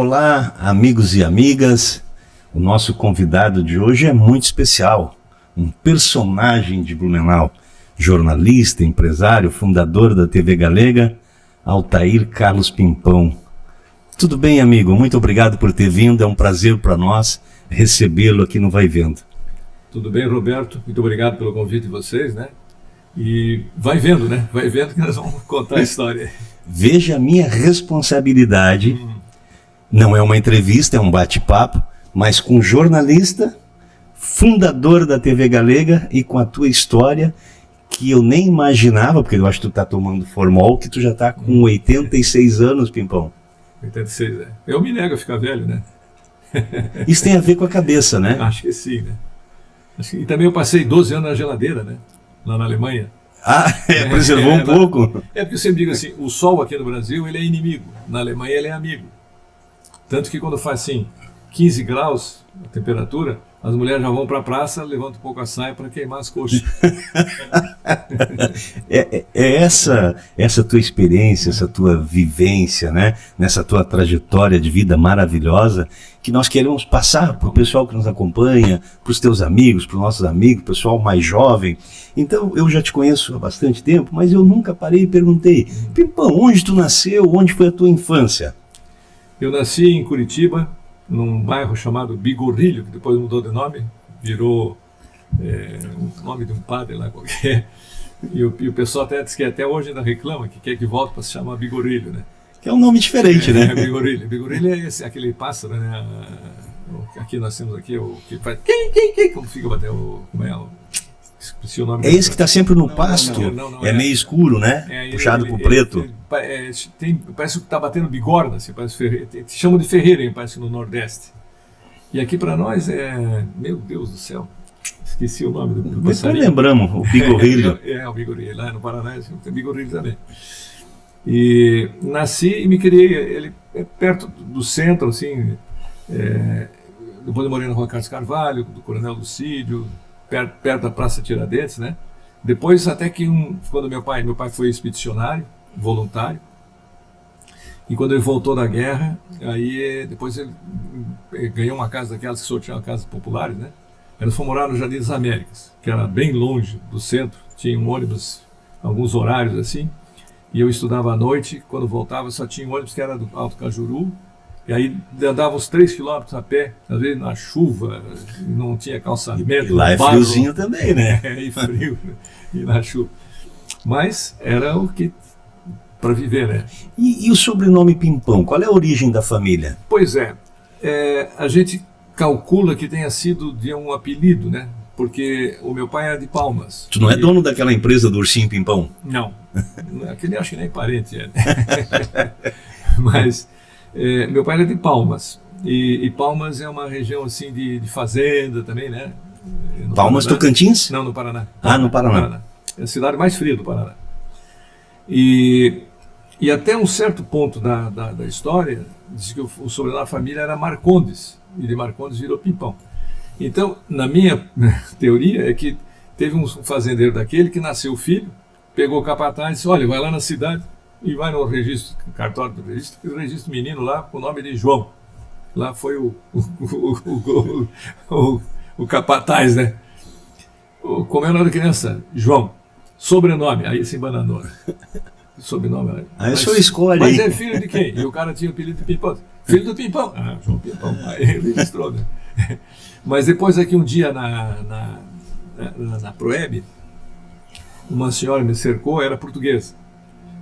Olá, amigos e amigas. O nosso convidado de hoje é muito especial. Um personagem de Blumenau, jornalista, empresário, fundador da TV Galega, Altair Carlos Pimpão. Tudo bem, amigo? Muito obrigado por ter vindo. É um prazer para nós recebê-lo aqui no Vai Vendo. Tudo bem, Roberto? Muito obrigado pelo convite de vocês, né? E vai vendo, né? Vai vendo que nós vamos contar a história. Veja a minha responsabilidade. Não é uma entrevista, é um bate-papo, mas com um jornalista, fundador da TV Galega e com a tua história que eu nem imaginava, porque eu acho que tu tá tomando Formol, que tu já tá com 86 anos, Pimpão. 86, é. Eu me nego a ficar velho, né? Isso tem a ver com a cabeça, né? Acho que sim, né? E também eu passei 12 anos na geladeira, né? Lá na Alemanha. Preservou um pouco. É porque eu sempre digo assim, o sol aqui no Brasil, ele é inimigo. Na Alemanha, ele é amigo. Tanto que quando faz assim 15 graus a temperatura, as mulheres já vão para a praça, levantam um pouco a saia para queimar as coxas. Essa tua experiência, essa tua vivência, né? Nessa tua trajetória de vida maravilhosa, que nós queremos passar para o pessoal que nos acompanha, para os teus amigos, para os nossos amigos, pessoal mais jovem. Então, eu já te conheço há bastante tempo, mas eu nunca parei e perguntei, Pimpão, onde tu nasceu? Onde foi a tua infância? Eu nasci em Curitiba, num bairro chamado Bigorrilho, que depois mudou de nome, virou o nome de um padre lá qualquer. E o pessoal até diz que até hoje ainda reclama, que quer que volte para se chamar Bigorrilho, né? Que é um nome diferente, né? Bigorrilho. Bigorrilho é aquele pássaro, né? Aqui nós temos aqui o que faz... Como fica batendo como é o... Esqueci o nome. É esse que está sempre no pasto, não, é meio escuro, né? Puxado pro preto. Parece que está batendo bigorna, assim, parece ferreira. Chamam de ferreira, hein, parece no Nordeste. E aqui para nós é... Meu Deus do céu. Esqueci o nome do passarinho. Depois lembramos, o bigorrilho. O bigorrilho. Lá no Paraná tem bigorrilho também. E nasci e me criei. Ele é perto do centro, assim. Depois eu morei na Rua Carlos Carvalho, do Coronel Lucídio, perto da Praça Tiradentes, né? Depois até que quando meu pai foi expedicionário, voluntário, e quando ele voltou da guerra, aí depois ele ganhou uma casa daquelas que sorteavam casas populares, né? Eles foram morar no Jardim das Américas, que era bem longe do centro, tinha um ônibus, alguns horários assim, e eu estudava à noite, quando voltava só tinha um ônibus que era do Alto Cajuru, e aí andava uns 3 quilômetros a pé, às vezes na chuva, não tinha calçamento. E lá é friozinho também, né? E frio, e na chuva. Mas era o que... para viver, né? E o sobrenome Pimpão, qual é a origem da família? Pois a gente calcula que tenha sido de um apelido, né? Porque o meu pai era de Palmas. Tu não é dono daquela empresa do Ursinho Pimpão? Não. Aquele acho que nem parente é. Mas... meu pai era de Palmas, e Palmas é uma região assim de fazenda também, né? Palmas, Paraná. Tocantins? Não, no Paraná. No Paraná. É a cidade mais fria do Paraná. E até um certo ponto da história, diz que o sobrenome da família era Marcondes, e de Marcondes virou Pimpão. Então, na minha teoria, é que teve um fazendeiro daquele que nasceu filho, pegou o capataz e disse, olha, vai lá na cidade, e vai no registro, cartório do registro, e o registro menino lá com o nome de João. Lá foi o capataz, né? Como é o nome da criança? João. Sobrenome, aí se embananou. Sobrenome. Aí o senhor escolhe. Mas é filho de quem? E o cara tinha o apelido de Pimpão. Filho do Pimpão. João Pimpão. Aí ele registrou, né? Mas depois aqui um dia na Proeb, uma senhora me cercou, era portuguesa.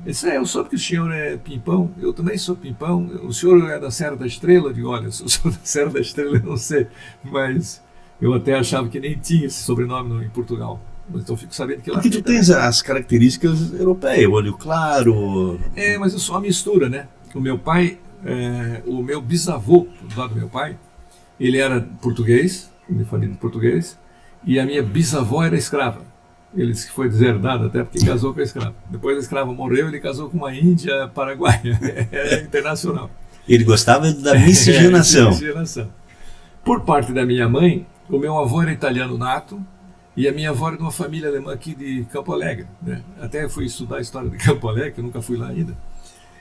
Ele disse, eu soube que o senhor é Pimpão, eu também sou Pimpão, o senhor é da Serra da Estrela? Eu digo, olha, eu sou da Serra da Estrela, eu não sei, mas eu até achava que nem tinha esse sobrenome em Portugal, mas então fico sabendo que lá... Porque tu tens as características europeias, olho claro... Mas eu sou uma mistura, né? O meu pai, o meu bisavô, do lado do meu pai, ele era português, minha família de português, e a minha bisavó era escrava. Ele disse que foi deserdado até porque casou com a escrava. Depois a escrava morreu, ele casou com uma índia paraguaia. É internacional. Ele gostava da miscigenação. Miscigenação. Por parte da minha mãe, o meu avô era italiano nato e a minha avó era de uma família alemã aqui de Campo Alegre, né? Até fui estudar a história de Campo Alegre, que eu nunca fui lá ainda.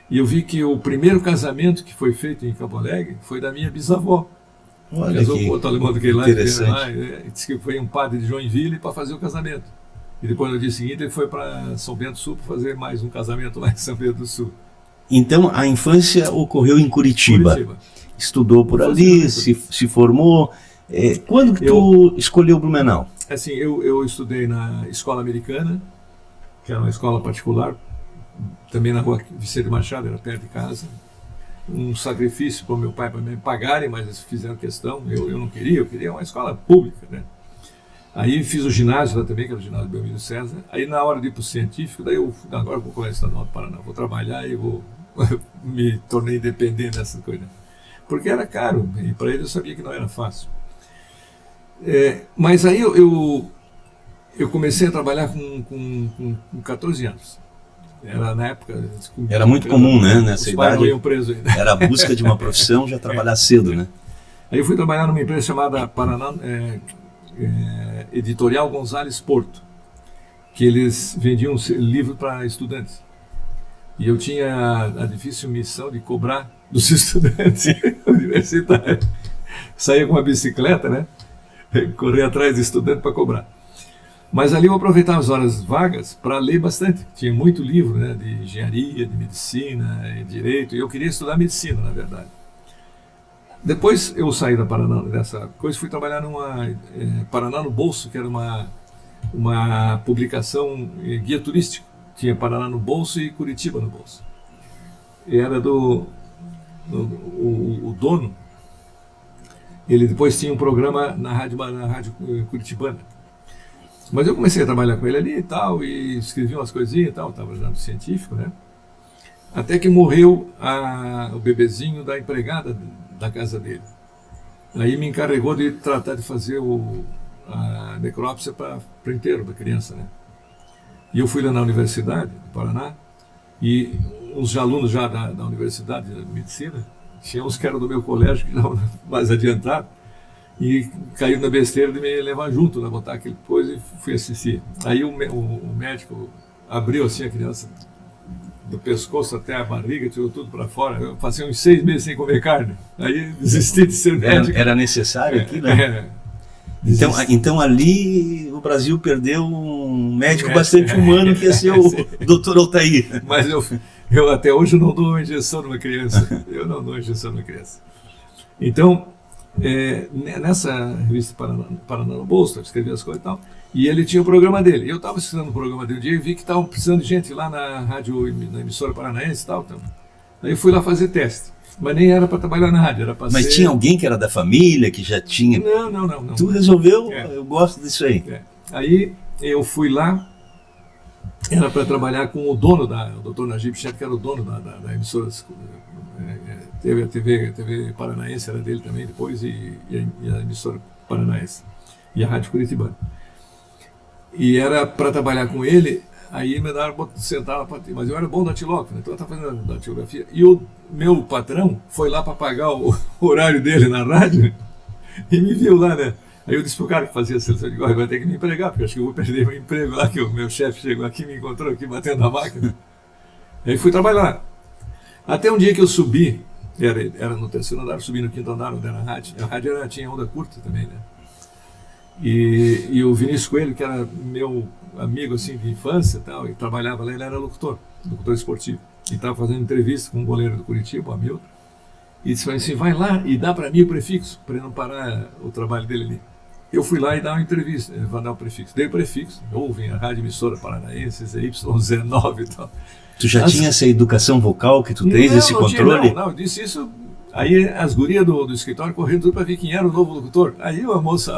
E eu vi que o primeiro casamento que foi feito em Campo Alegre foi da minha bisavó. Olha Casou que com outro alemão daquele lá, interessante. disse que foi um padre de Joinville para fazer o casamento. E depois, no dia seguinte, ele foi para São Bento do Sul para fazer mais um casamento lá em São Bento do Sul. Então, a infância ocorreu em Curitiba. Estudou por ali, se formou. Quando que tu escolheu Blumenau? Assim, eu estudei na escola americana, que era uma escola particular, também na rua Vicente Machado, era perto de casa. Um sacrifício para o meu pai para me pagarem, mas eles fizeram questão. Eu não queria, eu queria uma escola pública, né? Aí fiz o ginásio lá também, que era o ginásio Belmiro César. Aí na hora de ir para o científico, daí agora eu vou para o Estadual do Paraná, vou trabalhar e vou me tornei independente dessa coisa. Porque era caro, e para ele eu sabia que não era fácil. Mas aí eu comecei a trabalhar com 14 anos. Era na época. Era muito comum, né? Nessa idade. Iam preso ainda. Era a busca de uma profissão, já trabalhar cedo, né? Aí eu fui trabalhar numa empresa chamada Paraná Editorial Gonzales Porto, que eles vendiam livro para estudantes. E eu tinha a difícil missão de cobrar dos estudantes universitários. Saía com uma bicicleta, né? Correr atrás de estudante para cobrar. Mas ali eu aproveitava as horas vagas para ler bastante. Tinha muito livro, né, de engenharia, de medicina, de direito, e eu queria estudar medicina, na verdade. Depois eu saí da Paraná, dessa coisa, fui trabalhar numa Paraná no Bolso, que era uma publicação guia turístico. Tinha Paraná no Bolso e Curitiba no Bolso. E era o dono, ele depois tinha um programa na rádio curitibana. Mas eu comecei a trabalhar com ele ali e tal, e escrevi umas coisinhas e tal, estava já no científico, né? Até que morreu o bebezinho da empregada da casa dele. Aí me encarregou de tratar de fazer a necrópsia para o enterro da criança, né? E eu fui lá na Universidade do Paraná, e os alunos já da Universidade de Medicina, tinha uns que eram do meu colégio, que não mais adiantado, e caiu na besteira de me levar junto, né, botar aquele coisa e fui assistir. Aí o médico abriu assim a criança do pescoço até a barriga, tirou tudo para fora. Eu passei uns 6 meses sem comer carne. Aí desisti de ser médico. Era necessário aquilo, né? Então ali o Brasil perdeu um médico bastante humano que ia ser o Dr. Altair. Mas eu até hoje não dou uma injeção numa criança. Eu não dou injeção numa criança. Então, nessa revista Paraná no Bolso, eu escrevi as coisas e tal, e ele tinha o programa dele. Eu estava escrevendo o programa dele um dia e vi que estavam precisando de gente lá na rádio, na emissora paranaense e tal. Então. Aí eu fui lá fazer teste. Mas nem era para trabalhar na rádio, era para Mas tinha alguém que era da família, que já tinha... Não. Tu resolveu? Eu gosto disso aí. Aí eu fui lá, era para trabalhar com o dono o Dr. Najib Chet, que era o dono da emissora, a TV Paranaense era dele também depois, e a emissora Paranaense, e a Rádio Curitibana. E era para trabalhar com ele. Aí me daram, sentaram para mas eu era bom datilógrafo, né? Então eu estava fazendo datilografia. E o meu patrão foi lá para pagar o horário dele na rádio e me viu lá, né? Aí eu disse pro cara que fazia a seleção, de vai ter que me empregar, porque acho que eu vou perder meu emprego lá, que o meu chefe chegou aqui e me encontrou aqui batendo a máquina. Aí fui trabalhar. Até um dia que eu subi, era no terceiro andar, subi no quinto andar, onde era a rádio. A rádio tinha onda curta também, né? E o Vinícius Coelho, que era meu amigo assim de infância e tal, e trabalhava lá, ele era locutor esportivo. E estava fazendo entrevista com um goleiro do Curitiba, o Hamilton, e disse assim, vai lá e dá para mim o prefixo, para ele não parar o trabalho dele ali. Eu fui lá e dar uma entrevista, ele vai dar o prefixo. Dei o prefixo, ouvem a rádio emissora paranaense, ZY19 e tal. Tu já tinha essa educação vocal que tu tens, esse controle? Não, eu disse isso. Aí as gurias do escritório correndo tudo para ver quem era o novo locutor. Aí a moça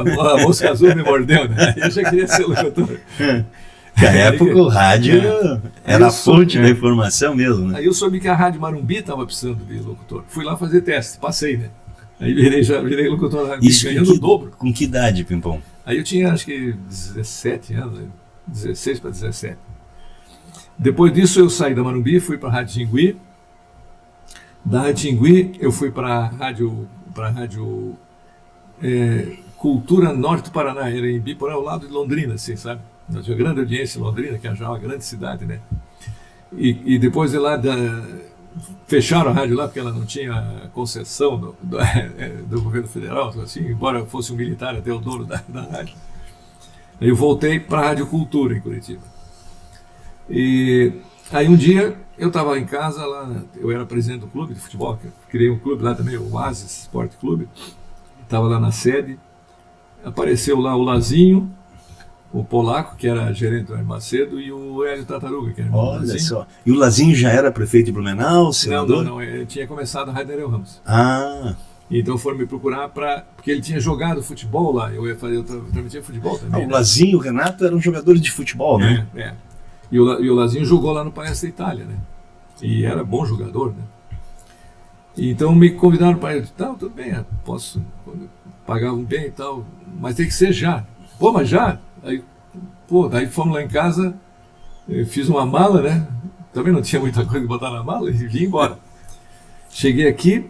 azul me mordeu, né? Aí eu já queria ser locutor. Na época o rádio era a fonte da informação mesmo, né? Aí eu soube que a Rádio Marumbi estava precisando de locutor. Fui lá fazer teste, passei, né? Aí virei locutor lá, ganhando o dobro. Com que idade, Pimpão? Aí eu tinha acho que 17 anos, 16 para 17. Depois disso eu saí da Marumbi, fui para a Rádio Tingui. Da Rádio Tingui eu fui para a Rádio Cultura Norte do Paraná, era em Biporã, ao lado de Londrina, assim, sabe? Nós tinha grande audiência em Londrina, que é já uma grande cidade, né? E depois de lá fecharam a rádio lá porque ela não tinha concessão do governo federal, assim, embora fosse um militar até o dono da rádio. Aí eu voltei para a Rádio Cultura, em Curitiba. E aí um dia eu estava em casa, lá, eu era presidente do clube de futebol, criei um clube lá também, o Oasis Sport Clube, estava lá na sede, apareceu lá o Lazinho, o polaco, que era gerente do Macedo, e o Hélio Tartaruga, que era irmão do Olha Lazinho. só. E o Lazinho já era prefeito de Blumenau, senador? Não, ele tinha começado a Rádio Nereu Ramos. Ah, Então foram me procurar porque ele tinha jogado futebol lá, eu transmitia futebol também. o Lazinho e o Renato eram jogadores de futebol, né? É. E o Lazinho jogou lá no Palestra Itália, né? E era bom jogador, né? E então me convidaram para ir. Tá, tudo bem, posso, pagavam bem e tal, mas tem que ser já. Pô, mas já? Daí fomos lá em casa, eu fiz uma mala, né? Também não tinha muita coisa de botar na mala e vim embora. Cheguei aqui.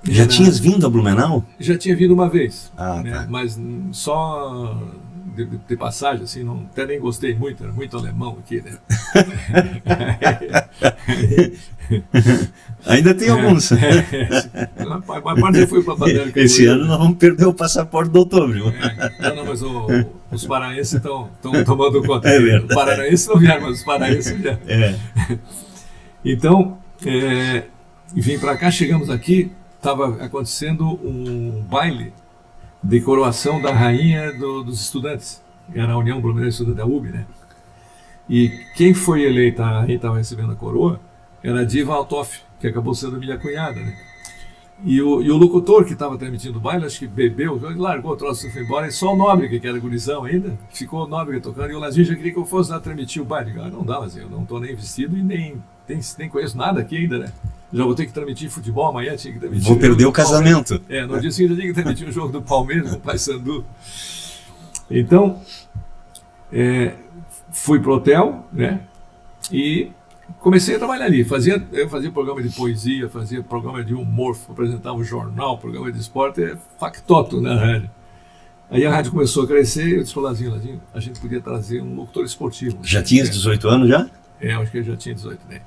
Já tinhas vindo a Blumenau? Já tinha vindo uma vez, Ah, né? tá. Mas só de passagem, assim, até nem gostei muito, era muito alemão aqui, né? Ainda tem alguns. A parte já foi para a Bandeira. Esse ano nós vamos perder o passaporte do outubro. Não, mas os paraenses estão tomando conta. É verdade. Os paranaenses não vieram, mas os paraenses vieram. É. Então, vim para cá, chegamos aqui, estava acontecendo um baile de coroação da rainha dos estudantes, que era a União Brasileira de Estudantes da UB, né? E quem foi eleita, a rainha estava recebendo a coroa, era a Diva Altoff, que acabou sendo minha cunhada, né? E o locutor que estava transmitindo o baile, acho que bebeu, largou o troço e foi embora, e só o Nóbrega, que era gurizão ainda, ficou o Nóbrega tocando, e o Lazinho já queria que eu fosse lá transmitir o baile. Não dá, Lazinho, eu não estou nem vestido e nem conheço nada aqui ainda, né? Já vou ter que transmitir futebol amanhã, tinha que transmitir. Vou perder o casamento. No dia seguinte eu tinha que transmitir o jogo do Palmeiras com o Paysandu. Então, fui pro hotel, né? E comecei a trabalhar ali. Eu fazia programa de poesia, fazia programa de humor, apresentava um jornal, programa de esporte, factoto na rádio. Aí a rádio começou a crescer e eu disse pro Lazinho, a gente podia trazer um locutor esportivo. Já tinhas 18 anos já? Acho que eu já tinha 18, né?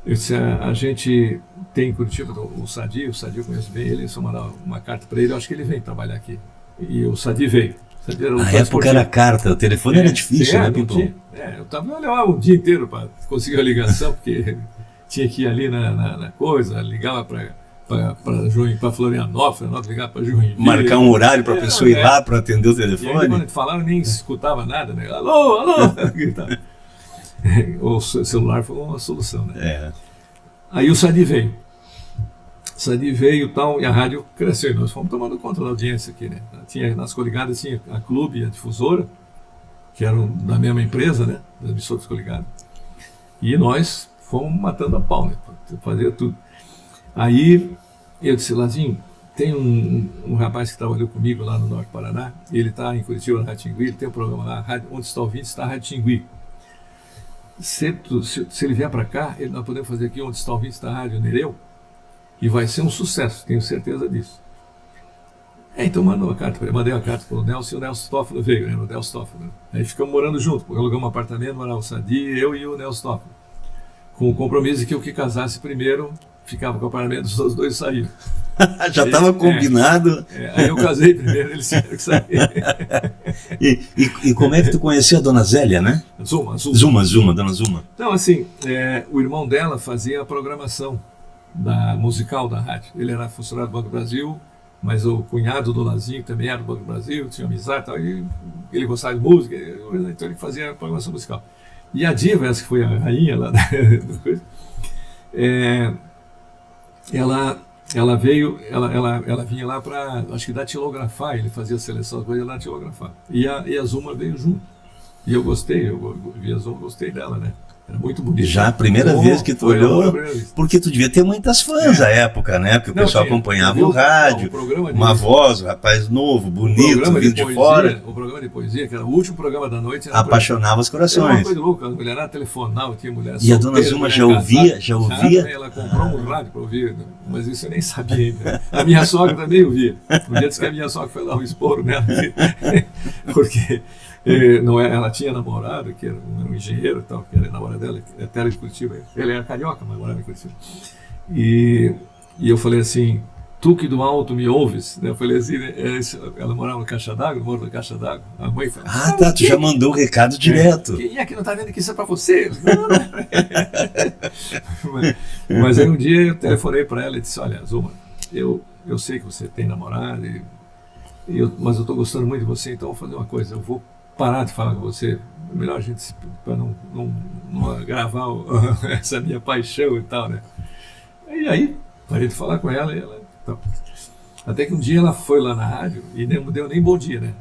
Eu disse, a gente tem em Curitiba o Sadi eu conheço bem ele, só mandar uma carta para ele, eu acho que ele vem trabalhar aqui. E o Sadi veio. Na época era carta, o telefone era difícil, né, Pimpão? Eu estava lá o dia inteiro para conseguir a ligação, porque tinha que ir ali na coisa, ligava para Florianópolis, ligava para Joinville. Marcar um horário para a pessoa ir lá para atender o telefone. E aí, quando falaram, nem escutava nada, né? Alô, gritava. O celular foi uma solução, né? Aí o Sadi veio. E tal, e a rádio cresceu. E nós fomos tomando conta da audiência aqui, né? Nas coligadas tinha a Clube e a Difusora, que eram da mesma empresa, né? Das emissoras coligadas. E nós fomos matando a pau, né? Fazia tudo. Aí eu disse, Lazinho, tem um rapaz que trabalhou comigo lá no Norte do Paraná, ele está em Curitiba, na Rádio Tingui, ele tem um programa lá, onde está ouvindo, está a Rádio Tingui. Se ele vier para cá, nós podemos fazer aqui onde está ouvindo, está a Rádio Nereu, e vai ser um sucesso, tenho certeza disso. Então mandou uma carta para ele, mandei uma carta para o Nelson, e o Nelson Toffolo veio, né? O Nelson Toffolo, né? Aí ficamos morando junto, porque alugamos um apartamento, morava o Sadi, eu e o Nelson Toffolo, com o compromisso de que o que casasse primeiro ficava com o apartamento, os dois saíam. Já estava combinado. Aí eu casei primeiro, eles tiveram que sair. E como é que tu conhecia a dona Zélia, né? Dona Zuma. Então, assim, o irmão dela fazia a programação musical da rádio. Ele era funcionário do Banco do Brasil, mas o cunhado do Lazinho também era do Banco do Brasil, tinha amizade e tal, e ele gostava de música, então ele fazia a programação musical. E a Diva, essa que foi a rainha lá da coisa, ela vinha lá para, acho que datilografar, ele fazia a seleção das coisas lá datilografar. E a Zuma veio junto. E eu gostei, eu vi a Zuma, gostei dela, né? Era muito bonito. Já a primeira vez que tu olhou, porque tu devia ter muitas fãs à época, né? Porque o pessoal acompanhava o rádio, uma voz, um rapaz novo, bonito, vindo de fora. O programa de poesia, que era o último programa da noite. Apaixonava os corações. Era uma coisa louca, a mulher telefonava, tinha mulher solteira. E a dona Zuma já ouvia? Ela comprou um rádio para ouvir, mas isso eu nem sabia ainda. A minha sogra também ouvia. Um dia disse que a minha sogra foi lá um esporro nela, porque Não é, ela tinha namorado, que era um engenheiro e tal, que era namorada dela, até era de Curitiba. Ele era carioca, mas morava em Curitiba. E eu falei assim, tu que do alto me ouves, né? Eu falei assim, né? Ela morava no Caixa d'Água, no Morro da Caixa d'Água. A mãe falou, tá, tu já mandou o recado direto. Quem é que não tá vendo que isso é pra você? Não, não. Mas aí um dia eu telefonei para ela e disse, olha, Zuma, eu sei que você tem namorado, mas eu tô gostando muito de você, então eu vou fazer uma coisa, eu vou parar de falar com você, melhor a gente, para não agravar essa minha paixão e tal, né? E aí, parei de falar com ela e ela... Então, até que um dia ela foi lá na rádio e nem me deu nem bom dia, né?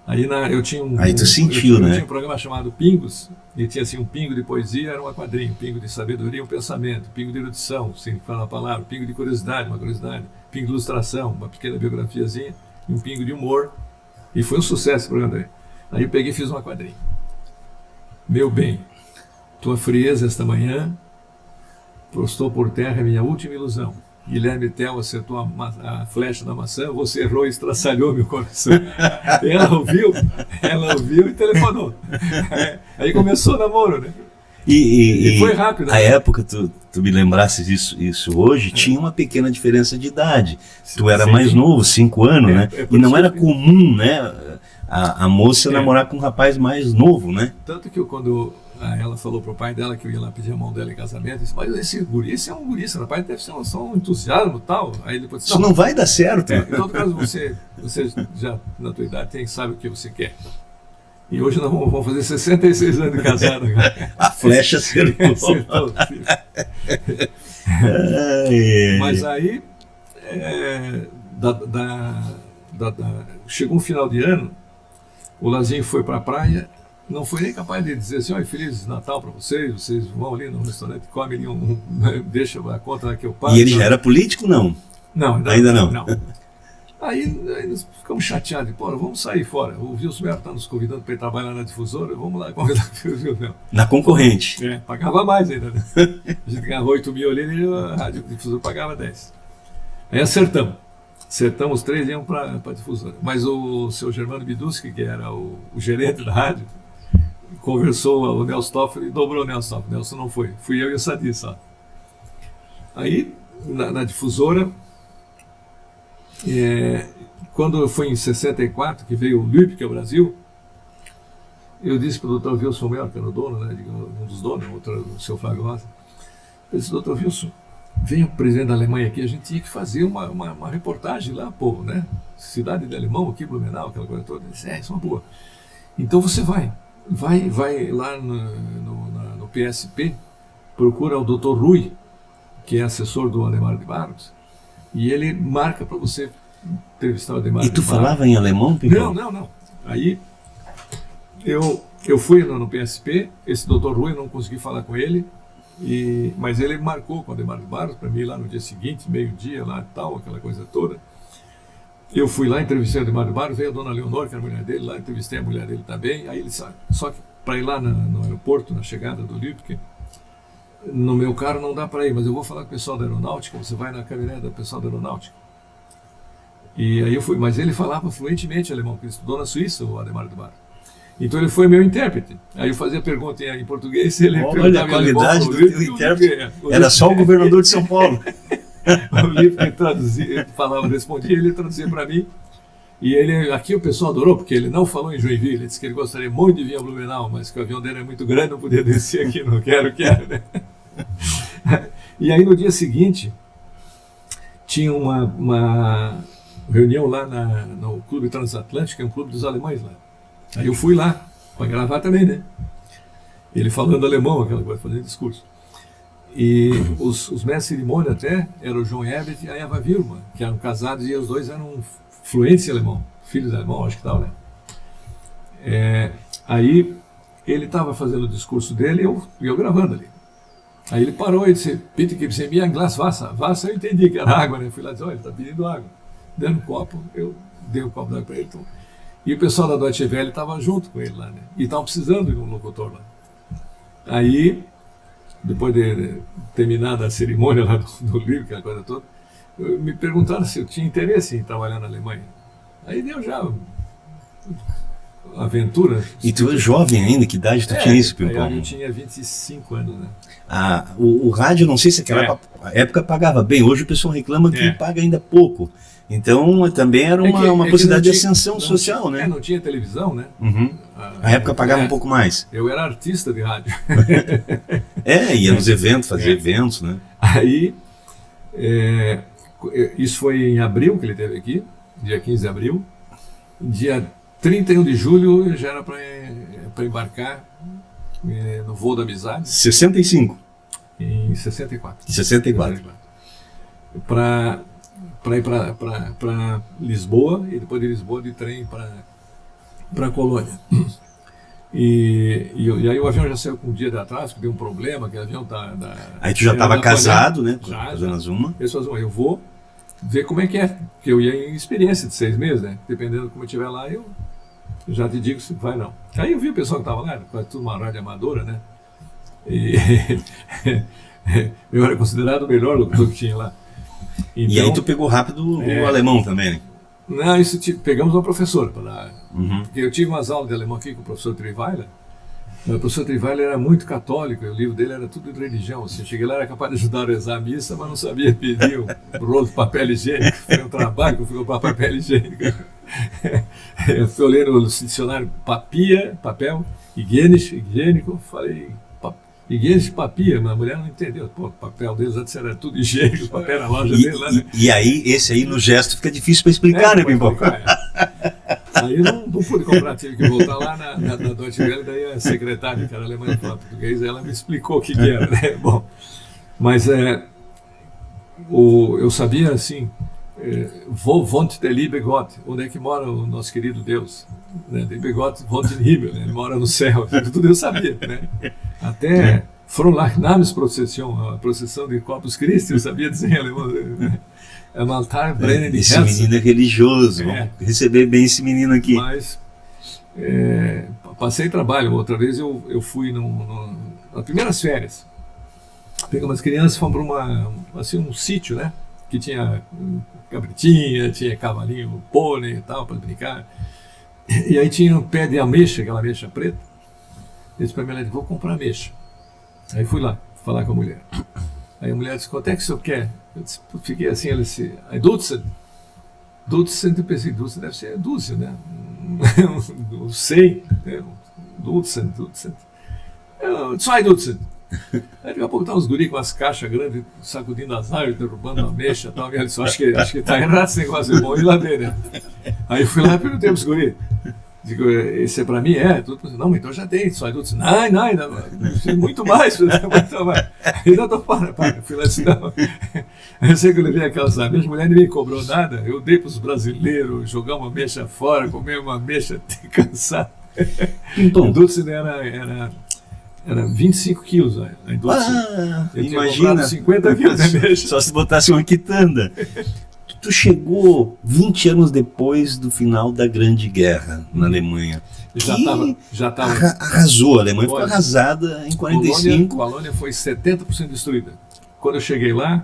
Aí eu tinha Aí tu sentiu, né? Eu tinha um programa chamado Pingos, e tinha assim um pingo de poesia, era um quadrinho, pingo de sabedoria, um pensamento, pingo de erudição, significando uma palavra, pingo de curiosidade, uma curiosidade, pingo de ilustração, uma pequena biografiazinha, e um pingo de humor. E foi um sucesso esse programa aí. Aí eu peguei e fiz uma quadrinha. Meu bem, tua frieza esta manhã postou por terra minha última ilusão. Guilherme Tell acertou a flecha da maçã, você errou e estraçalhou meu coração. Ela ouviu e telefonou. Aí começou o namoro, né? E foi rápido. A época, tu me lembrasse disso hoje, tinha uma pequena diferença de idade. Tu era mais novo, 5 anos, né? E não era comum, né? A moça namorar com um rapaz mais novo, né? Tanto que quando ela falou pro pai dela que eu ia lá pedir a mão dela em casamento, disse, mas esse é um guri, esse rapaz deve ser só um entusiasmo e tal. Aí depois disse, isso não vai dar certo. Em todo caso, você já na tua idade sabe o que você quer. E hoje nós vamos fazer 66 anos de casado. A flecha acertou. Mas aí chegou um final de ano, o Lazinho foi para a praia, não foi nem capaz de dizer assim, olha, Feliz Natal para vocês vão ali no restaurante, comem ali deixa a conta que eu pago. E ele já era político, não? Não, ainda não. Aí nós ficamos chateados, pô, vamos sair fora. O Wilson Melo está nos convidando para ir trabalhar na difusora, vamos lá convidar o Wilson Melo. Na concorrente. Pagava mais ainda, né? A gente ganhava 8 mil ali e a rádio difusora pagava 10. Aí acertamos. Acertamos os 3 e iam para a difusora. Mas o seu Germano Biduski, que era o gerente da rádio, conversou o Nelson Toffoli e dobrou o Nelson Toffoli. Nelson não foi. Fui eu e o Sadi só. Aí, na difusora, quando foi em 64, que veio o Lübke ao Brasil, eu disse para o Dr. Wilson Melo, que era o dono, né, um dos donos, o seu Flávio Rosa, eu disse, Dr. Wilson, vem o presidente da Alemanha aqui, a gente tinha que fazer uma reportagem lá, pô, né? Cidade de Alemão, aqui, Blumenau, aquela coisa toda. Ele disse, isso é uma boa. Então você vai lá no PSP, procura o Dr. Rui, que é assessor do Adhemar de Barros, e ele marca para você entrevistar o Adhemar de Barros. E tu falava em alemão, Picão? Não. Aí eu fui no PSP, esse Dr. Rui, não consegui falar com ele, mas ele marcou com o Adhemar de Barros para mim ir lá no dia seguinte, meio-dia lá e tal, aquela coisa toda. Eu fui lá, entrevistei o Adhemar de Barros, veio a dona Leonor, que era a mulher dele, lá entrevistei a mulher dele também. Aí ele sabe, só que para ir lá no aeroporto, na chegada do Lübke, no meu carro não dá para ir, mas eu vou falar com o pessoal da aeronáutica, você vai na caminhonete do pessoal da aeronáutica. E aí eu fui, mas ele falava fluentemente alemão, porque ele estudou na Suíça, o Adhemar de Barros. Então ele foi meu intérprete. Aí eu fazia pergunta em português, ele olha a qualidade do teu intérprete. Era só o governador de São Paulo. O Lübke traduzia, respondia, ele traduzia para mim. E aqui o pessoal adorou, porque ele não falou em Joinville, ele disse que ele gostaria muito de vir a Blumenau, mas que o avião dele é muito grande, não podia descer aqui, não quero, né? E aí no dia seguinte, tinha uma reunião lá no Clube Transatlântico, que é um clube dos alemães lá. Aí eu fui lá, para gravar também, né? Ele falando alemão, aquela coisa, fazendo discurso. E os mestres de cerimônia até eram o João Herbert e a Eva Wilma, que eram casados e os dois eram fluentes em alemão, filhos de alemão, acho que tal, né? Aí ele estava fazendo o discurso dele e eu gravando ali. Aí ele parou e disse, Bitte gib mir ein Glas Wasser. Wasser eu entendi que era água, né? Eu fui lá e disse, olha, ele está pedindo água. Dando um copo, eu dei um copo d'água para ele. Então. E o pessoal da Deutsche Welle estava junto com ele lá, né? E estavam precisando de um locutor lá. Aí, depois de terminada a cerimônia lá do livro, aquela coisa toda, me perguntaram se eu tinha interesse em trabalhar na Alemanha. Aí deu já Aventura. E tu é jovem ainda, que idade tu tinha isso, Pimpão? Eu tinha 25 anos, né? O rádio, não sei se naquela época pagava bem, hoje o pessoal reclama que paga ainda pouco. Então também era uma possibilidade de ascensão social, né? Não tinha televisão, né? Uhum. A época pagava um pouco mais. Eu era artista de rádio. Ia nos eventos, fazia eventos, né? Aí, isso foi em abril que ele esteve aqui, dia 15 de abril. Dia 31 de julho já era para embarcar no voo da amizade. 65? Em 64. 64. Para ir para Lisboa e depois de Lisboa de trem para Colônia. E aí o avião já saiu com um dia de atraso, que deu um problema, que o avião Aí tu já estava casado, né? Já. Zuma. Eu vou ver como é que é, porque eu ia em experiência de 6 meses, né? Dependendo de como eu estiver lá, eu já te digo se vai não. Aí eu vi o pessoal que estava lá, quase tudo uma rádio amadora, né? E eu era considerado o melhor locutor que tinha lá. Então, e aí tu pegou rápido o alemão também, né? Não, pegamos uma professora para dar. Porque eu tive umas aulas de alemão aqui com o professor Triweiler. O professor Triweiler era muito católico, o livro dele era tudo de religião. Assim, eu cheguei lá, era capaz de ajudar a rezar a missa, mas não sabia pedir um rolo de papel higiênico. Foi um trabalho que eu fui comprar papel higiênico. Eu fui ler no dicionário papel, higiênico, falei, higiênico, papia, mas a mulher não entendeu. Pô, o papel deles antes era tudo higiênico, o papel na loja deles lá, né? E aí, esse aí no gesto fica difícil para explicar, né, Pimpão? Aí eu não pude comprar, tive que voltar lá na Deutsche Welle, daí a secretária, que era alemã e falava português, ela me explicou o que era, né? Bom, mas eu sabia assim, wo wohnt der liebe Gott? Onde é que mora o nosso querido Deus? Né? Der liebe Gott wohnt im Himmel, né? Ele mora no céu, tudo eu sabia, né? Até Fronlach Namensprozession, a procissão de Corpus Christi, eu sabia dizer em alemão. Esse menino é religioso, vamos receber bem esse menino aqui. Mas passei trabalho, outra vez eu fui nas primeiras férias. Peguei umas crianças, fomos para um sítio, né? Que tinha cabritinha, tinha cavalinho, pônei e tal, para brincar. E aí tinha um pé de ameixa, aquela ameixa preta. Eu disse para a mulher, vou comprar ameixa. Aí fui lá, falar com a mulher. Aí a mulher disse, quanto é que o senhor quer? Eu disse, fiquei assim, ela disse, Dutzend. Dutzend, eu pensei, Dutzend deve ser dúzia, né? Não sei, né? Dutzend. Zwei Dutzend. Aí daqui a pouco tá uns guri com as caixas grandes, sacudindo as árvores, derrubando a mecha e tal. Ela disse, acho que tá errado esse negócio, é bom ir lá ver, né? Aí fui lá e perguntei pros guri. Digo, esse é para mim? Não, então já tem, só adultos. Não, ainda muito mais. Ainda estou para. Fui lá e disse, não. Eu sei que eu levei aquelas ameixas, a mulher nem me cobrou nada. Eu dei para os brasileiros jogar uma ameixa fora, comer uma ameixa até cansar. Então, a Dulce era 25 quilos. Eu imagina. 50 quilos de ameixa. Só se botasse uma quitanda. Tu chegou 20 anos depois do final da Grande Guerra na Alemanha. Já estava. Arrasou, a Alemanha ficou arrasada em 45. Colônia foi 70% destruída. Quando eu cheguei lá,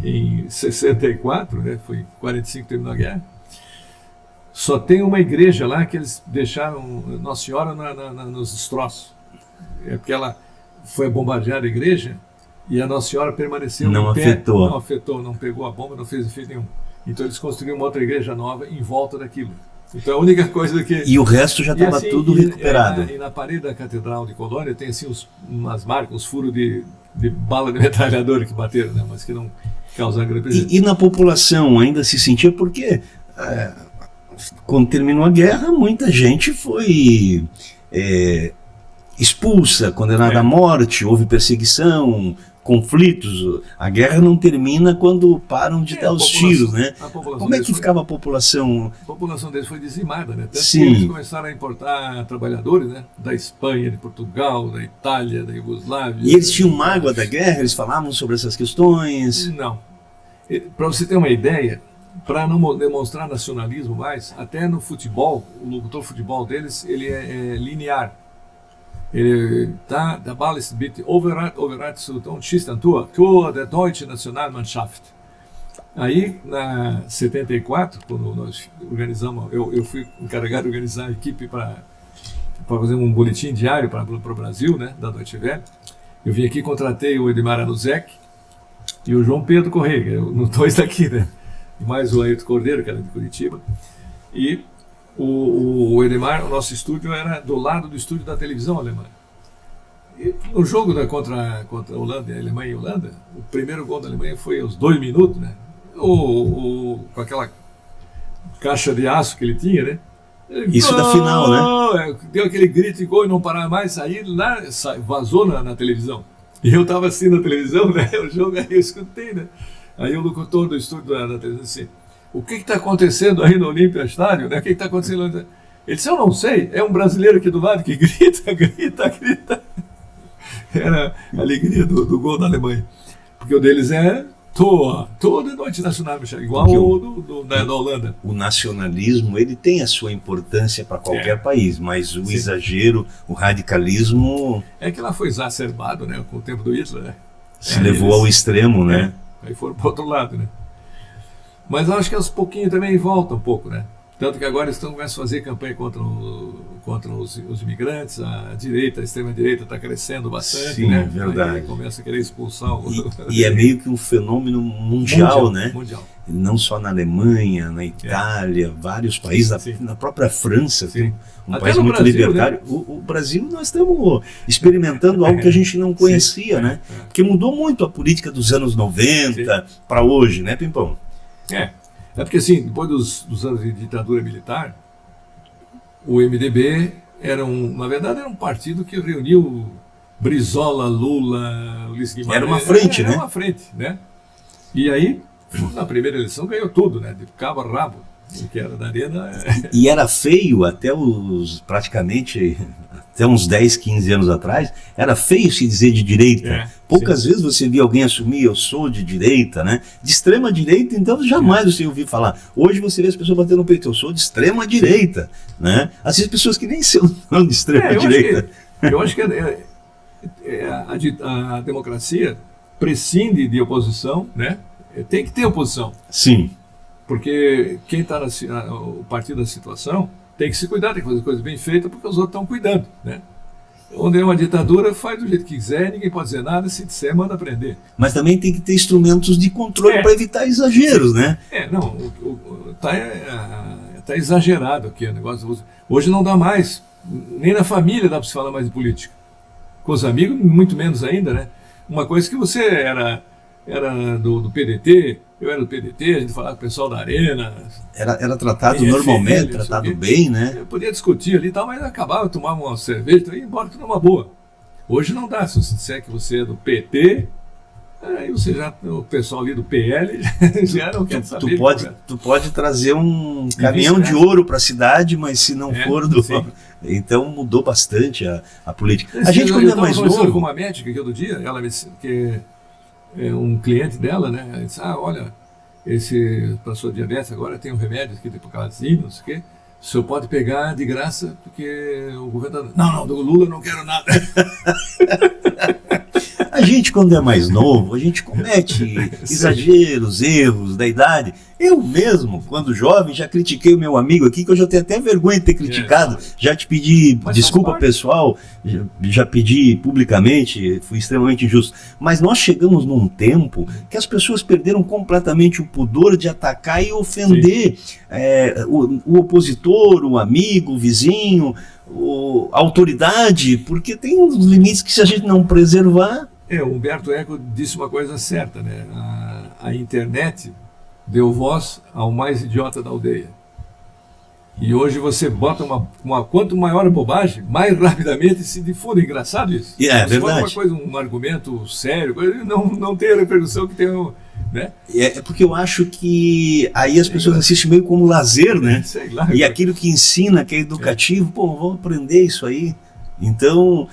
em 64, né, foi 45 terminou a guerra, só tem uma igreja lá que eles deixaram Nossa Senhora nos destroços. Porque ela foi bombardeada a igreja e a Nossa Senhora permaneceu não em pé. Afetou. Não afetou, não pegou a bomba, não fez efeito nenhum. Então eles construíram uma outra igreja nova em volta daquilo. Então a única coisa que... E o resto já estava assim, tudo recuperado. E na parede da Catedral de Colônia tem assim umas marcas, uns furos de bala de metralhadora que bateram, né? Mas que não causaram grande prejuízo. E na população ainda se sentia porque quando terminou a guerra muita gente foi expulsa, condenada à morte, houve perseguição, conflitos. A guerra não termina quando param de dar os tiros, né? Como é que ficava a população? A população deles foi dizimada, né? Tanto Sim. que eles começaram a importar trabalhadores, né? Da Espanha, de Portugal, da Itália, da Iugoslávia. E eles tinham mágoa da guerra? Eles falavam sobre essas questões? Não. Para você ter uma ideia, para não demonstrar nacionalismo mais, até no futebol, o locutor de futebol deles, ele é linear. Ele da Ball ist bitte overrat zu und schießt ein Tor der deutschen Nationalmannschaft. Aí, na 74, quando nós organizamos, eu fui encarregado de organizar a equipe para fazer um boletim diário para o Brasil, né, da Deutsche Welle. Eu vim aqui, contratei o Edmar Anuzek e o João Pedro Correia, os dois daqui, né? E mais o Ayrton Cordeiro, que era de Curitiba. E o Edmar, o nosso estúdio era do lado do estúdio da televisão alemã. E no jogo contra a Holanda, a Alemanha e a Holanda, o primeiro gol da Alemanha foi aos 2 minutos, né? Com aquela caixa de aço que ele tinha, né? Isso da final, né? Deu aquele grito e gol e não parava mais, aí lá vazou na televisão. E eu estava assistindo na televisão, né? O jogo, aí eu escutei, né? Aí o locutor do estúdio da televisão disse: o que está acontecendo aí no Olímpia Estádio? Né? O que está acontecendo? Ele disse: eu não sei, é um brasileiro aqui do lado que grita. Era a alegria do gol da Alemanha. Porque o deles é toda noite nacional, igual o da Holanda. O nacionalismo, ele tem a sua importância para qualquer país, mas o exagero, o radicalismo... É que lá foi exacerbado, né, com o tempo do Hitler, né? Se levou ao extremo, né? Aí foram para o outro lado, né? Mas acho que aos pouquinhos também volta um pouco, né? Tanto que agora eles começam a fazer campanha contra os imigrantes, a direita, a extrema-direita está crescendo bastante. Sim, né? É verdade. Aí começa a querer expulsar o... E é meio que um fenômeno mundial, né? Mundial. Não só na Alemanha, na Itália, vários países, na própria França, um até país muito Brasil, libertário. Né? O Brasil, nós estamos experimentando algo que a gente não conhecia, né? Porque mudou muito a política dos anos 90 para hoje, né, Pimpão? É porque assim, depois dos anos de ditadura militar, o MDB na verdade era um partido que reuniu Brizola, Lula, Ulisses Guimarães. Era uma frente, né? Era uma frente, né? E aí, na primeira eleição ganhou tudo, né? De cabo a rabo, que era da Arena. E era feio até praticamente uns 10, 15 anos atrás, era feio se dizer de direita. Poucas vezes você via alguém assumir: eu sou de direita, né? De extrema direita, então jamais você ouvia falar. Hoje você vê as pessoas batendo no peito: eu sou de extrema direita, né? Às vezes pessoas que nem são de extrema direita. Eu acho que a democracia prescinde de oposição, né? Tem que ter oposição. Sim. Porque quem está o partido da situação tem que se cuidar, tem que fazer coisas bem feitas, porque os outros estão cuidando, né? Onde é uma ditadura, faz do jeito que quiser, ninguém pode dizer nada, se disser, manda prender. Mas também tem que ter instrumentos de controle para evitar exageros, né? Tá exagerado aqui o negócio. Hoje não dá mais, nem na família dá para se falar mais de política. Com os amigos, muito menos ainda, né? Uma coisa que você era do PDT, eu era do PDT, a gente falava com o pessoal da Arena. Era tratado normalmente, tratado bem, né? Eu podia discutir ali e tal, mas acabava, tomava uma cerveja e ia embora tudo numa boa. Hoje não dá, se você disser que você é do PT, aí você o pessoal ali do PL já não quer saber. Tu pode trazer um caminhão de ouro para a cidade, mas se não for do... Então mudou bastante a política. A gente, quando é mais novo... com uma médica que outro dia, ela me disse que um cliente dela, né? Ela disse: olha, para sua diabetes agora tem um remédio aqui, tipo Calazine, não sei o quê. O senhor pode pegar de graça, porque o governo... Não, do Lula eu não quero nada. A gente, quando é mais novo, a gente comete exageros, erros da idade. Eu mesmo, quando jovem, já critiquei o meu amigo aqui, que eu já tenho até vergonha de ter criticado. Já te pedi desculpa pessoal, já pedi publicamente, fui extremamente injusto. Mas nós chegamos num tempo que as pessoas perderam completamente o pudor de atacar e ofender o opositor, o amigo, o vizinho, a autoridade, porque tem uns limites que, se a gente não preservar... O Humberto Eco disse uma coisa certa, né? A internet deu voz ao mais idiota da aldeia. E hoje você bota quanto maior a bobagem, mais rapidamente se difunde. Engraçado isso. É você verdade. Bota uma coisa, um argumento sério, não tem a repercussão que tem né? É porque eu acho que aí as pessoas assistem meio como lazer, né? Sei lá, e aquilo que ensina, que é educativo, vamos aprender isso aí. Então,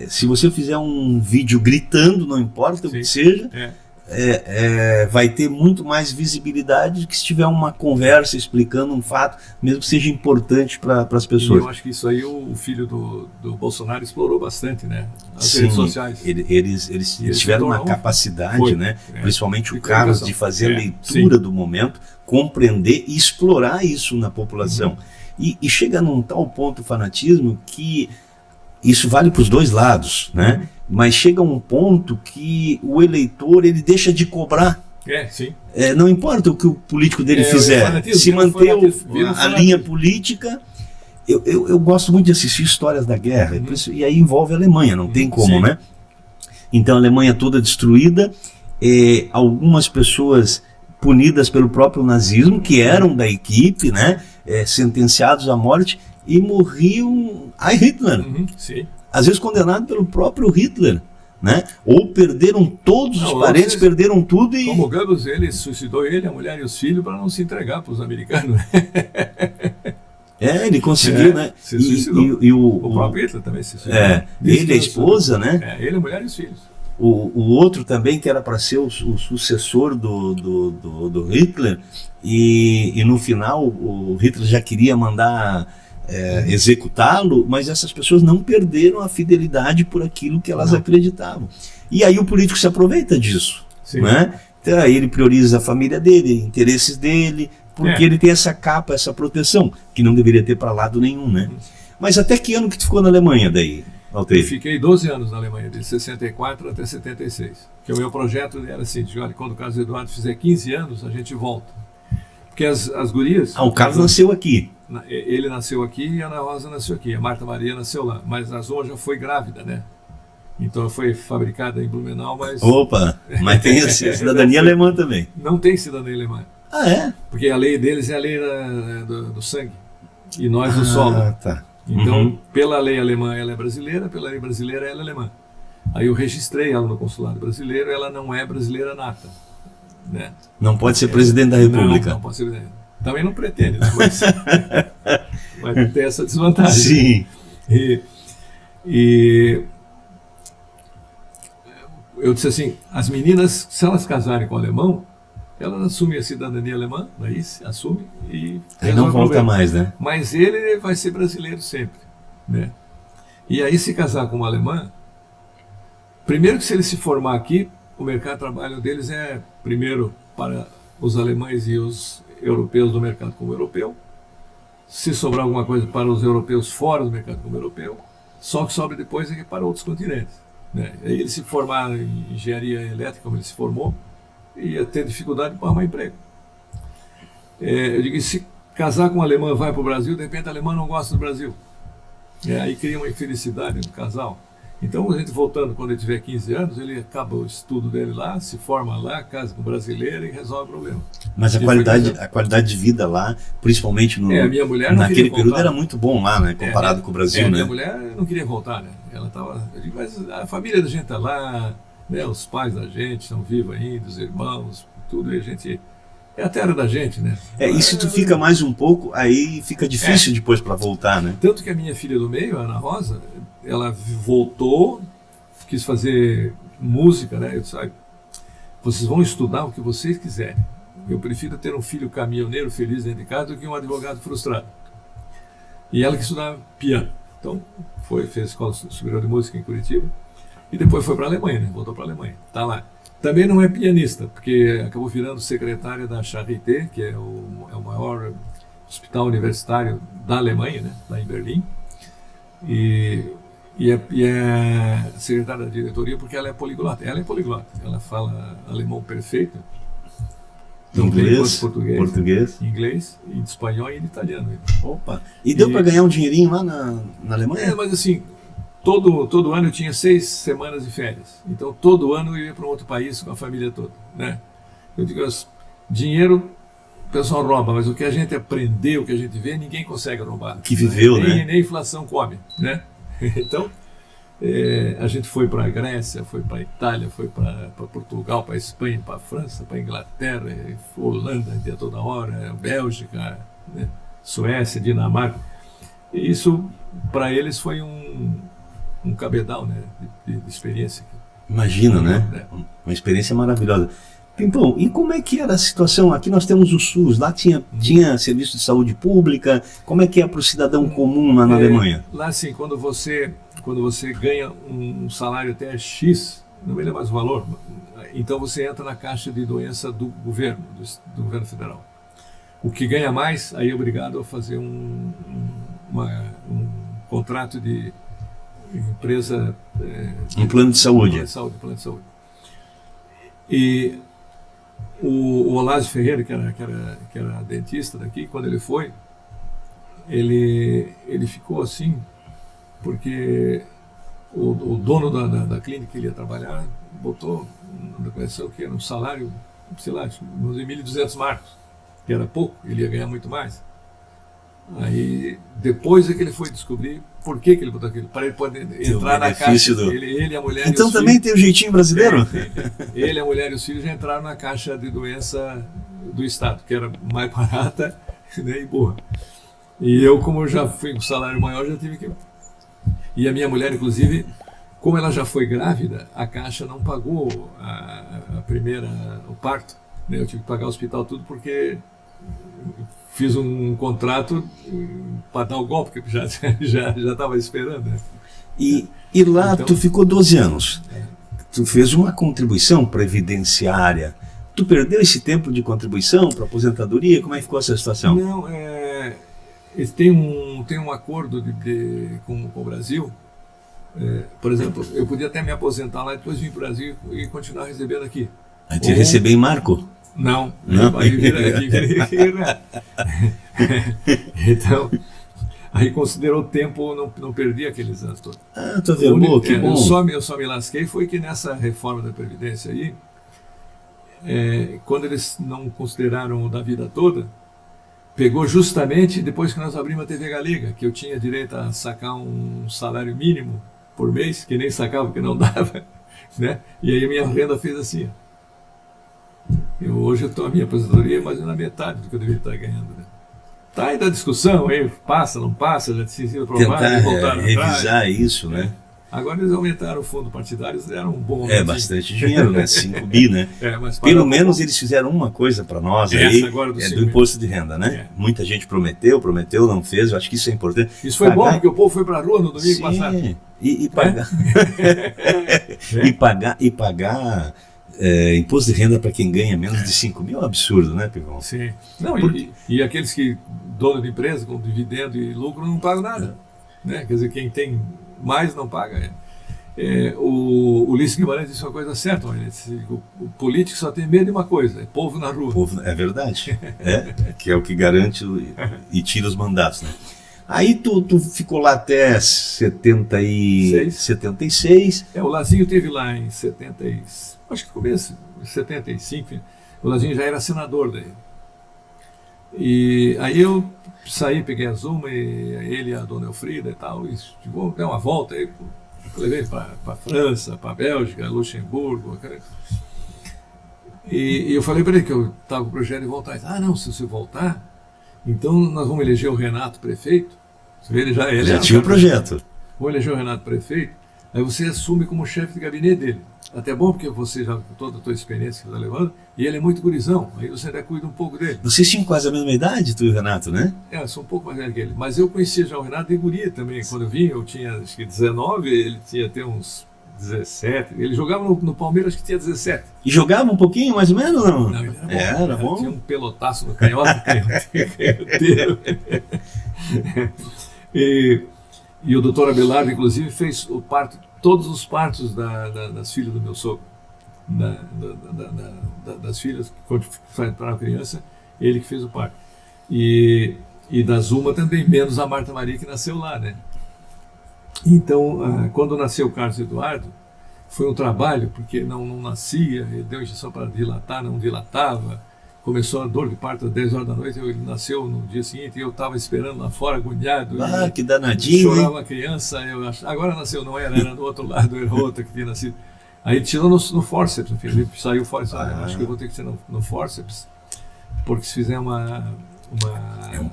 se você fizer um vídeo gritando, não importa o que seja, vai ter muito mais visibilidade do que se tiver uma conversa explicando um fato, mesmo que seja importante para as pessoas. E eu acho que isso aí o filho do Bolsonaro explorou bastante, né? As redes sociais. Eles tiveram uma capacidade, né? Principalmente o Carlos, de fazer a leitura do momento, compreender e explorar isso na população. E chega num tal ponto o fanatismo que isso vale para os dois lados, né? Mas chega um ponto que o eleitor ele deixa de cobrar. Sim. Não importa o que o político dele fizer, se manter a linha política. Eu gosto muito de assistir histórias da guerra, e aí envolve a Alemanha, não tem como, Sim. né? Então a Alemanha toda destruída, algumas pessoas punidas pelo próprio nazismo, que eram da equipe, né? Sentenciados à morte, e morriam a Hitler. Sim. Às vezes condenado pelo próprio Hitler, né? Ou perderam todos os parentes, perderam tudo e... Como Goebbels, ele suicidou a mulher e os filhos para não se entregar para os americanos. Ele conseguiu, né? Se suicidou. E o próprio Hitler também se suicidou. Ele, a esposa, né? Ele, a mulher e os filhos. O outro também, que era para ser o sucessor do Hitler, e no final o Hitler já queria mandar executá-lo, mas essas pessoas não perderam a fidelidade por aquilo que elas acreditavam. E aí o político se aproveita disso, né? Então aí ele prioriza a família dele, interesses dele, porque ele tem essa capa, essa proteção, que não deveria ter para lado nenhum, né? Mas até que ano que tu ficou na Alemanha daí, Valteir? Eu fiquei 12 anos na Alemanha, de 64 até 76. Porque o meu projeto era assim, olha, quando o Carlos Eduardo fizer 15 anos, a gente volta. Porque as gurias... o Carlos nasceu aqui. Ele nasceu aqui e a Ana Rosa nasceu aqui. A Marta Maria nasceu lá. Mas a Zoa já foi grávida, né? Então foi fabricada em Blumenau, mas... Opa, mas tem a cidadania alemã também. Não tem cidadania alemã. Porque a lei deles é a lei do sangue. E nós do solo. Tá. Então, pela lei alemã ela é brasileira, pela lei brasileira ela é alemã. Aí eu registrei ela no consulado brasileiro, ela não é brasileira nata. Né? Não pode ser presidente da República. Não pode ser presidente. Também não pretende, mas tem essa desvantagem. Sim. E eu disse assim, as meninas, se elas casarem com o alemão, elas assumem a cidadania alemã, daí assume e... Aí não volta mais, né? Mas ele vai ser brasileiro sempre, né? E aí se casar com uma alemã, primeiro que se ele se formar aqui, o mercado de trabalho deles é primeiro para os alemães e os europeus do mercado como europeu. Se sobrar alguma coisa para os europeus fora do mercado como europeu, só que sobra depois é para outros continentes, né? Aí ele se formar em engenharia elétrica, como ele se formou, ia ter dificuldade para arrumar emprego. Eu digo, se casar com um alemã vai para o Brasil, de repente a alemã não gosta do Brasil. Aí cria uma infelicidade no casal. Então, a gente voltando, quando ele tiver 15 anos, ele acaba o estudo dele lá, se forma lá, casa com brasileiro e resolve o problema. Mas a qualidade de vida lá, principalmente a minha mulher não naquele queria período, voltar. era muito bom lá, né? Comparado com o Brasil, né? Minha mulher não queria voltar, né? Ela estava... Eu digo, mas a família da gente está lá, né? Os pais da gente estão vivos ainda, os irmãos, tudo, e a gente... É a terra da gente, né? E se tu fica mais um pouco, aí fica difícil depois para voltar, né? Tanto que a minha filha do meio, a Ana Rosa, ela voltou, quis fazer música, né? Eu disse, vocês vão estudar o que vocês quiserem. Eu prefiro ter um filho caminhoneiro feliz dentro de casa do que um advogado frustrado. E ela quis estudar piano. Então, fez Escola Superior de Música em Curitiba. E depois foi para a Alemanha, né? Voltou para a Alemanha. Está lá. Também não é pianista, porque acabou virando secretária da Charité, que é o maior hospital universitário da Alemanha, né? Lá em Berlim. E é secretária da diretoria porque ela é poliglota. Ela fala alemão perfeito. Inglês, português, inglês, espanhol e italiano. Opa! E deu para ganhar um dinheirinho lá na Alemanha? Mas assim, todo ano eu tinha 6 semanas de férias. Então todo ano eu ia para um outro país com a família toda, né? Eu digo, dinheiro o pessoal rouba, mas o que a gente aprendeu, o que a gente vê, ninguém consegue roubar. Que viveu, nem, né? Nem a inflação come, né? Então, a gente foi para a Grécia, foi para a Itália, foi para Portugal, para a Espanha, para a França, para a Inglaterra, Holanda, a toda hora, Bélgica, né? Suécia, Dinamarca. E isso, para eles, foi um cabedal, né? de experiência. Imagina, né? Uma experiência maravilhosa. Pimpão, e como é que era a situação? Aqui nós temos o SUS, lá tinha serviço de saúde pública. Como é que é para o cidadão comum lá na Alemanha? Lá sim, quando você ganha um salário até X, não me lembro mais o valor, então você entra na caixa de doença do governo federal. O que ganha mais, aí é obrigado a fazer um contrato de empresa... Um plano de saúde. Plano de saúde. E o Olásio Ferreira, que era dentista daqui, quando ele foi, ele ficou assim, porque o dono da clínica que ele ia trabalhar botou na declaração que era um salário, sei lá, uns 1.200 marcos, que era pouco, ele ia ganhar muito mais. Aí, depois é que ele foi descobrir por que ele botou aquilo, para ele poder entrar na caixa. Ele, a mulher então e os também filhos, tem o jeitinho brasileiro? Ele, a mulher e os filhos já entraram na caixa de doença do Estado, que era mais barata, né, e boa. E eu, como já fui com salário maior, já tive que... E a minha mulher, inclusive, como ela já foi grávida, a Caixa não pagou o parto. Né? Eu tive que pagar o hospital tudo porque fiz um contrato para dar o golpe, que já estava esperando. Né? E lá então, tu ficou 12 anos. Tu fez uma contribuição previdenciária. Tu perdeu esse tempo de contribuição para aposentadoria? Como é que ficou essa situação? Não, tem um acordo com o Brasil. Por exemplo, eu podia até me aposentar lá e depois vir para o Brasil e continuar recebendo aqui. Aí te receber em marco? Não. Aí vira. Então, aí considerou o tempo, não perdi aqueles anos todos. Ah, tô vendo, que bom. Eu só me lasquei foi que nessa reforma da Previdência aí, quando eles não consideraram o da vida toda, pegou justamente depois que nós abrimos a TV Galega, que eu tinha direito a sacar um salário mínimo por mês, que nem sacava porque não dava, né? E aí a minha renda fez assim. Hoje a minha aposentadoria é mais ou menos na metade do que eu deveria estar ganhando, né? Tá ainda a discussão, aí passa, não passa, já decidiram aprovar, revisar isso, né? Agora eles aumentaram o fundo partidário, eles deram um bom... bastante dinheiro, né? 5 bi, né? Mas pelo menos eles fizeram uma coisa para nós aí, do imposto de renda, né? Muita gente prometeu, não fez, eu acho que isso é importante. Isso foi bom, porque o povo foi para a rua no domingo passado. E pagar imposto de renda para quem ganha menos de 5 mil é um absurdo, né, Pivão? Sim. Não, e aqueles que, dono de empresa, com dividendo e lucro, não pagam nada. Né? Quer dizer, quem tem mais não paga. O Ulisses Guimarães disse uma coisa certa, o político só tem medo de uma coisa, é povo na rua. É verdade, que é o que garante e tira os mandatos, né? Aí tu ficou lá até 76. O Lazinho teve lá em 70, acho que começo, 75, o Lazinho já era senador daí. E aí eu saí, peguei a Zuma, e ele e a dona Elfrida e tal, e vamos dar uma volta aí. Levei para a França, para a Bélgica, Luxemburgo. E eu falei para ele que eu estava com o projeto de voltar. Ele disse, não, se você voltar, então nós vamos eleger o Renato prefeito. Ele já tinha o projeto. Vou eleger o Renato prefeito, aí você assume como chefe de gabinete dele. Até bom, porque você já, toda a tua experiência que você está levando, e ele é muito gurizão, aí você até cuida um pouco dele. Vocês tinham quase a mesma idade, tu e o Renato, né? Eu sou um pouco mais velho que ele, mas eu conhecia já o Renato de guria também. Quando eu vim, eu tinha acho que 19, ele tinha até uns 17. Ele jogava no Palmeiras, acho que tinha 17. E jogava um pouquinho, mais ou menos, não? Não, ele era bom. Era bom. Tinha um pelotaço no canhoteiro. E o doutor Abelardo, inclusive, fez o parto, todos os partos das filhas do meu sogro, das filhas, quando para a criança, ele que fez o parto. E da Zuma também, menos a Marta Maria, que nasceu lá, né? Então, quando nasceu o Carlos Eduardo, foi um trabalho, porque não nascia, ele deu injeção para dilatar, não dilatava, começou a dor de parto às 10 horas da noite, ele nasceu no dia seguinte, e eu estava esperando lá fora, agoniado. Que danadinho. Chorava a criança, agora nasceu, não era do outro lado, era outra que tinha nascido. Aí tirou no forceps, enfim, ele saiu fora e disse, acho que eu vou ter que ser no forceps, porque se fizer um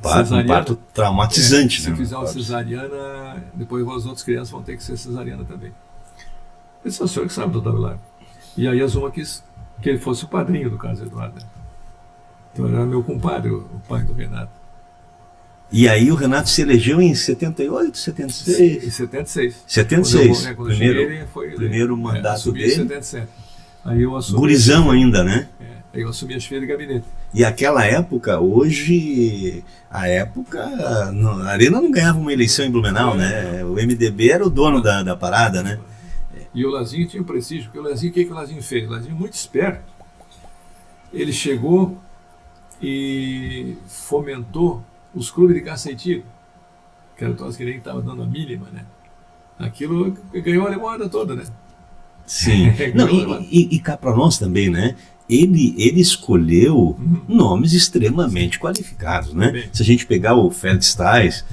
parto traumatizante, né? Se fizer uma cesariana, depois as outras crianças vão ter que ser cesariana também. Esse é o senhor que sabe, doutor Abelardo. E aí a Zuma quis que ele fosse o padrinho do Carlos Eduardo. Então era meu compadre, o pai do Renato. E aí o Renato se elegeu em 78, 76? Em 76. 76. Primeiro mandato subi dele. Em 77. Aí eu assumi. Gurizão ainda, né? Aí eu assumi a chefia de gabinete. E aquela época, hoje, a Arena não ganhava uma eleição em Blumenau, né? O MDB era o dono da parada, né? E o Lazinho tinha um prestígio, porque o Lazinho, o que o Lazinho fez? O Lazinho, muito esperto, ele chegou e fomentou os clubes de caça e tiro, que era o troço que ele estava dando a mínima, né? Aquilo ganhou a moeda toda, né? Sim. Não, e cá para nós também, né? Ele escolheu nomes extremamente qualificados, né? Bem. Se a gente pegar o Félix Tais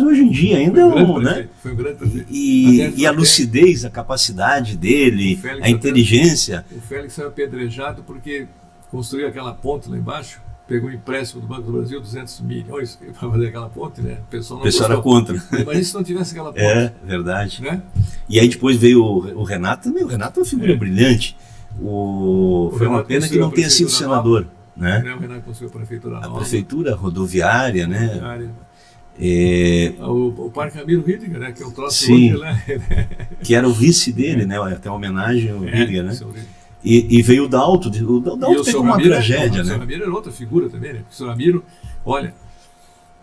hoje em dia ainda é um, né? Foi um grande prefeito. E a lucidez, a capacidade dele, a inteligência. O Félix foi apedrejado porque construiu aquela ponte lá embaixo, pegou um empréstimo do Banco do Brasil, 200 milhões para fazer aquela ponte, né? O pessoal era contra. Mas se não tivesse aquela ponte? É, verdade. Né? E aí depois veio o Renato também. O Renato é uma figura brilhante. Foi uma pena que não tenha sido senador. Né? O Renato construiu a prefeitura nova. A prefeitura rodoviária, né? O Parque Ramiro Ridiger, né? Que é um troço sim, hoje, né? Que era o vice dele, né? Até uma homenagem ao Ridiger, né? E veio o Dalto. O Dalto teve uma tragédia, né? O Sr. Ramiro era outra figura também, né? O Sr. Ramiro, olha,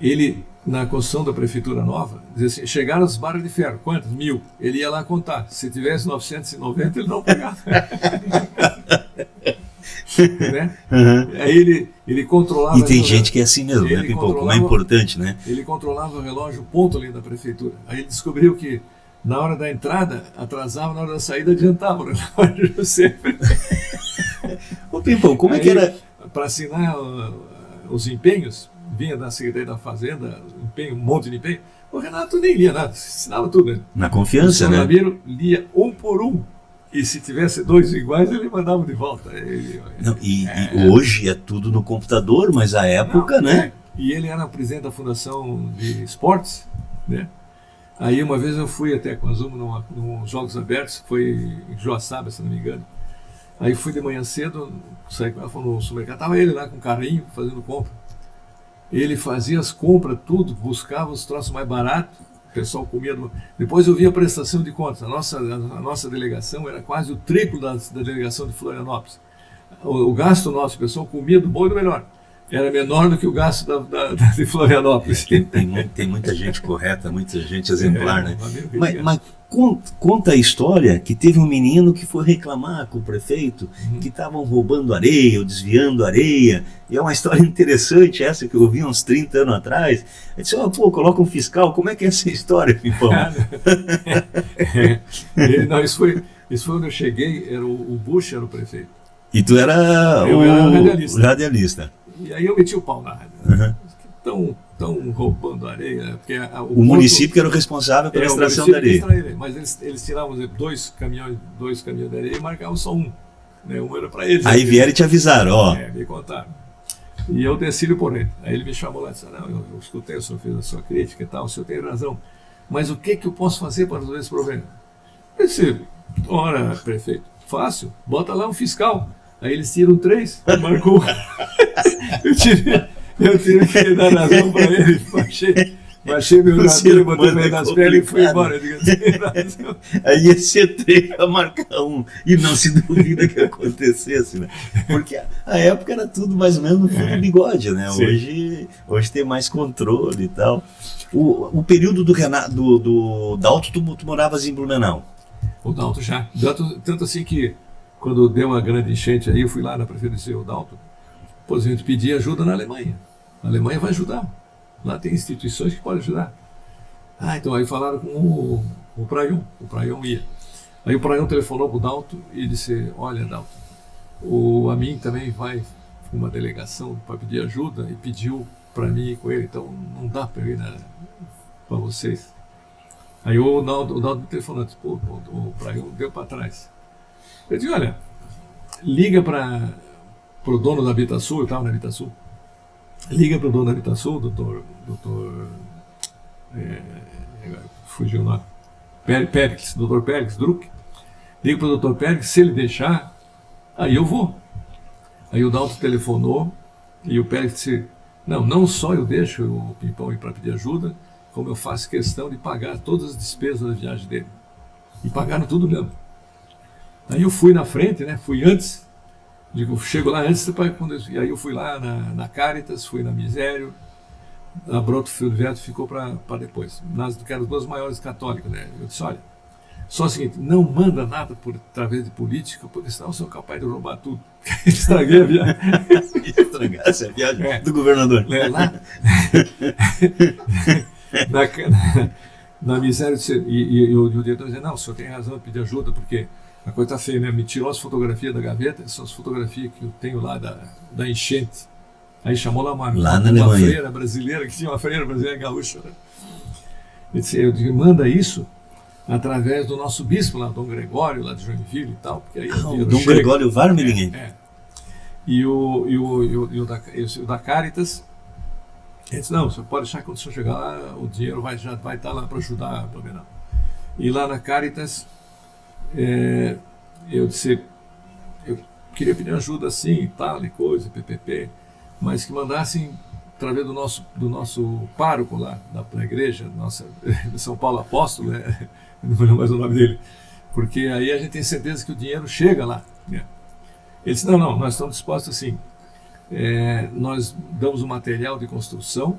ele, na construção da prefeitura nova, dizia assim, chegaram as barras de ferro, quantas? 1000. Ele ia lá contar. Se tivesse 990, ele não pagava. Né? Aí ele controlava... E tem gente que é assim mesmo, né, Pipoco? Como é importante, né? Ele controlava o relógio ponto ali da prefeitura. Aí ele descobriu que na hora da entrada atrasava, na hora da saída adiantava o relógio sempre. Ô Pipoco, como é que era... Para assinar os empenhos, vinha da Secretaria da Fazenda, um monte de empenho, o Renato nem lia nada, assinava tudo. Né? Na confiança, né? O Ramiro lia um por um. E se tivesse dois iguais, ele mandava de volta. E hoje é tudo no computador, mas a época, né? E ele era presidente da Fundação de Esportes, né? Aí uma vez eu fui até com a Zumo nos Jogos Abertos, foi em Joaçaba, se não me engano. Aí fui de manhã cedo, saí com ela, falou no supermercado, estava ele lá com um carrinho fazendo compra. Ele fazia as compras, tudo, buscava os troços mais baratos, o pessoal comia. Depois eu vi a prestação de contas. A nossa delegação era quase o triplo da delegação de Florianópolis. O gasto nosso, o pessoal comia do bom e do melhor. Era menor do que o gasto de Florianópolis. Tem muita gente correta, muita gente exemplar, né? Mas conta a história que teve um menino que foi reclamar com o prefeito que estavam roubando areia ou desviando areia. E é uma história interessante essa que eu ouvi uns 30 anos atrás. Eu disse, coloca um fiscal, como é que é essa história, Pipão? Não, isso foi quando eu cheguei, o Bush era o prefeito. E tu era o radialista. E aí eu meti o pau na rádio. Estão roubando areia. Porque o município que era o responsável pela extração da areia. Mas eles tiravam dois caminhões de areia e marcavam só um. Né? Um era para eles. Aí vieram e te avisaram, ó. Me contaram. E eu desci-lhe por ele. Aí ele me chamou lá e disse, não, eu escutei, o senhor fez a sua crítica e tal, o senhor tem razão. Mas o que eu posso fazer para resolver esse problema? Eu disse, ora, prefeito, fácil, bota lá um fiscal. Aí eles tiram 3, marcou. Eu tive que dar razão para ele, baixei meu navio, botei o meio das pernas e fui embora. Aí ia ser 3 para marcar 1. E não se duvida que acontecesse, né? Porque a época era tudo mais ou menos no fundo do bigode, né? Hoje tem mais controle e tal. O período do Dalto, tu moravas em Blumenau? O Dalto já. Tanto assim que quando deu uma grande enchente aí, eu fui lá na prefeitura do Dalto. Pô, a gente pedia ajuda na Alemanha. A Alemanha vai ajudar. Lá tem instituições que podem ajudar. Então aí falaram com o Praion. O Praion ia. Aí o Praion telefonou para o Dalto e disse, olha, Dalto, o Amin também vai com uma delegação para pedir ajuda e pediu para mim ir com ele. Então não dá para ir para vocês. Aí o Dalto me telefonou, disse, pô, o Praion deu para trás. Eu disse, olha, liga para o dono da Habitasul, eu estava na Habitasul, liga para o dono da Habitasul, doutor fugiu o nome, doutor Périx Druck, liga para o doutor Périx, se ele deixar, aí eu vou. Aí o Dalto telefonou e o Périx disse, não só eu deixo o Pimpão ir para pedir ajuda, como eu faço questão de pagar todas as despesas da viagem dele. E pagaram tudo mesmo. Aí eu fui na frente, né? Fui antes, Digo, chego lá antes, e aí eu fui lá na Caritas, fui na Misério, a Broto-Field ficou para depois, que eram as duas maiores católicas, né? Eu disse, olha, só o seguinte, não manda nada através de política, porque senão eu sou capaz de roubar tudo. Estraguei a viagem. Estragasse a viagem do governador. Lá, na Misério, e o diretor dizia, não, o senhor tem razão de pedir ajuda, porque a coisa está feia, né? Me tirou as fotografias da gaveta, são as fotografias que eu tenho lá da enchente. Aí chamou lá uma freira brasileira, que tinha uma freira brasileira gaúcha. Né? Eu disse, manda isso através do nosso bispo lá, Dom Gregório, lá de Joinville e tal. Porque aí o Dom Gregório Varmelin. E o da Caritas, ele disse, não, você pode deixar que quando você chegar lá, o dinheiro já vai estar lá para ajudar a Blumenau. E lá na Caritas, eu disse, eu queria pedir ajuda assim e tal, e coisa, PPP, mas que mandassem através do nosso pároco lá da igreja, nossa, de São Paulo Apóstolo, não me lembro mais o nome dele, porque aí a gente tem certeza que o dinheiro chega lá. Né? Ele disse, não, nós estamos dispostos assim, nós damos o material de construção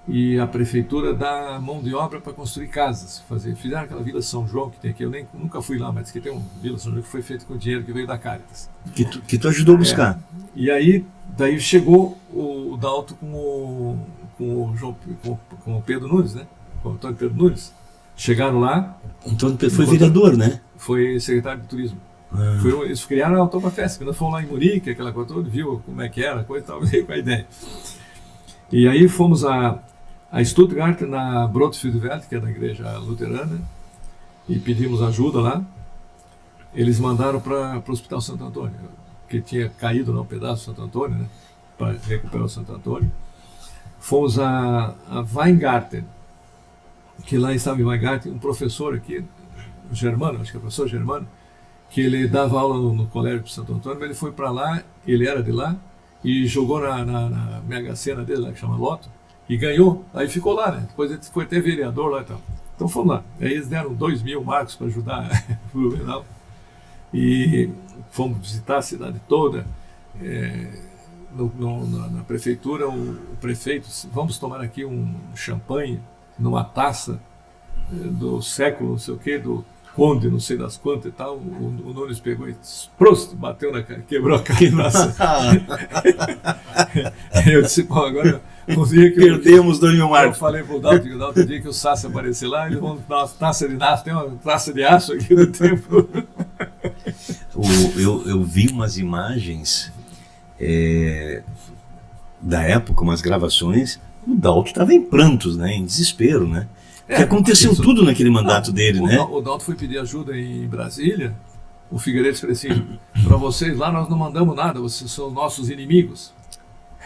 e a prefeitura dá mão de obra para construir casas, fizeram aquela Vila São João que tem aqui, eu nunca fui lá, mas que tem uma Vila São João que foi feita com dinheiro que veio da Caritas. Que tu ajudou a buscar. E aí, daí chegou o Dalto com o Pedro Nunes, né? Com o Antônio Pedro Nunes. Chegaram lá. Antônio Pedro foi vereador, né? Foi secretário de turismo. Eles criaram a Oktoberfest, quando nós fomos lá em Munique, aquela coisa toda, viu como é que era, coisa e tal, veio com a ideia. E aí fomos a Stuttgart, na Broto-Field, que é da igreja luterana, e pedimos ajuda lá. Eles mandaram para o Hospital Santo Antônio, que tinha caído no pedaço do Santo Antônio, né, para recuperar o Santo Antônio. Fomos a Weingarten, que lá estava em Weingarten, um professor aqui, Germano, acho que é o professor Germano, que ele dava aula no colégio de Santo Antônio, mas ele foi para lá, ele era de lá, e jogou na Mega Sena dele, lá, que chama Loto, e ganhou, aí ficou lá, né? Depois ele foi até vereador lá e tal. Então fomos lá. Aí eles deram 2.000 marcos para ajudar o Blumenau. E fomos visitar a cidade toda. Na prefeitura, o prefeito, vamos tomar aqui um champanhe numa taça do século, não sei o quê, do conde, não sei das quantas e tal. O Nunes pegou e prosto, bateu na cara, quebrou a cabeça. Eu disse, pô, agora um dia que perdemos 2.000 marcos. Eu falei pro Dalton, o dia que o Sassi aparecer lá, eles vão dar uma taça de aço, tem uma taça de aço aqui no templo. Eu vi umas imagens da época, umas gravações, o Dalton estava em prantos, né, em desespero, né? Porque aconteceu tudo naquele mandato dele, né? O Dalton foi pedir ajuda em Brasília, o Figueiredo falou assim, para vocês lá nós não mandamos nada, vocês são nossos inimigos.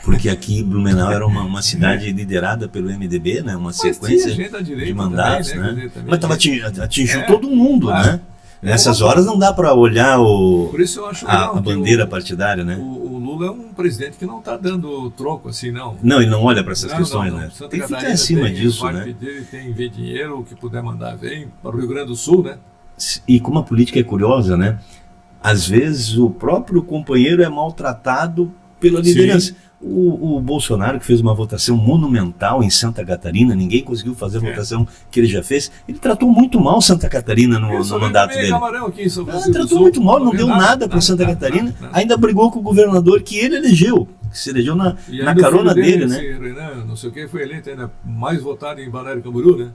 Porque aqui Blumenau era uma cidade liderada pelo MDB, né? Uma sequência de mandatos, também, né? Mas atingiu todo mundo, né? Nessas horas não dá para olhar por isso eu acho a bandeira partidária, né? O Lula é um presidente que não está dando troco assim, não. Não, ele não olha para essas questões, né? Tem que ficar acima disso, né? Dele tem ver dinheiro, o que puder mandar vem para o Rio Grande do Sul, né? E como a política é curiosa, né? Às vezes o próprio companheiro é maltratado pela liderança. O Bolsonaro, que fez uma votação monumental em Santa Catarina, ninguém conseguiu fazer a votação que ele já fez, ele tratou muito mal Santa Catarina no mandato dele. Tratou muito mal, não deu nada para Santa Catarina, ainda brigou com o governador que ele elegeu, que se elegeu na carona dele, né? Renan, não sei o que, foi eleito ainda mais votado em Balneário Camboriú, né?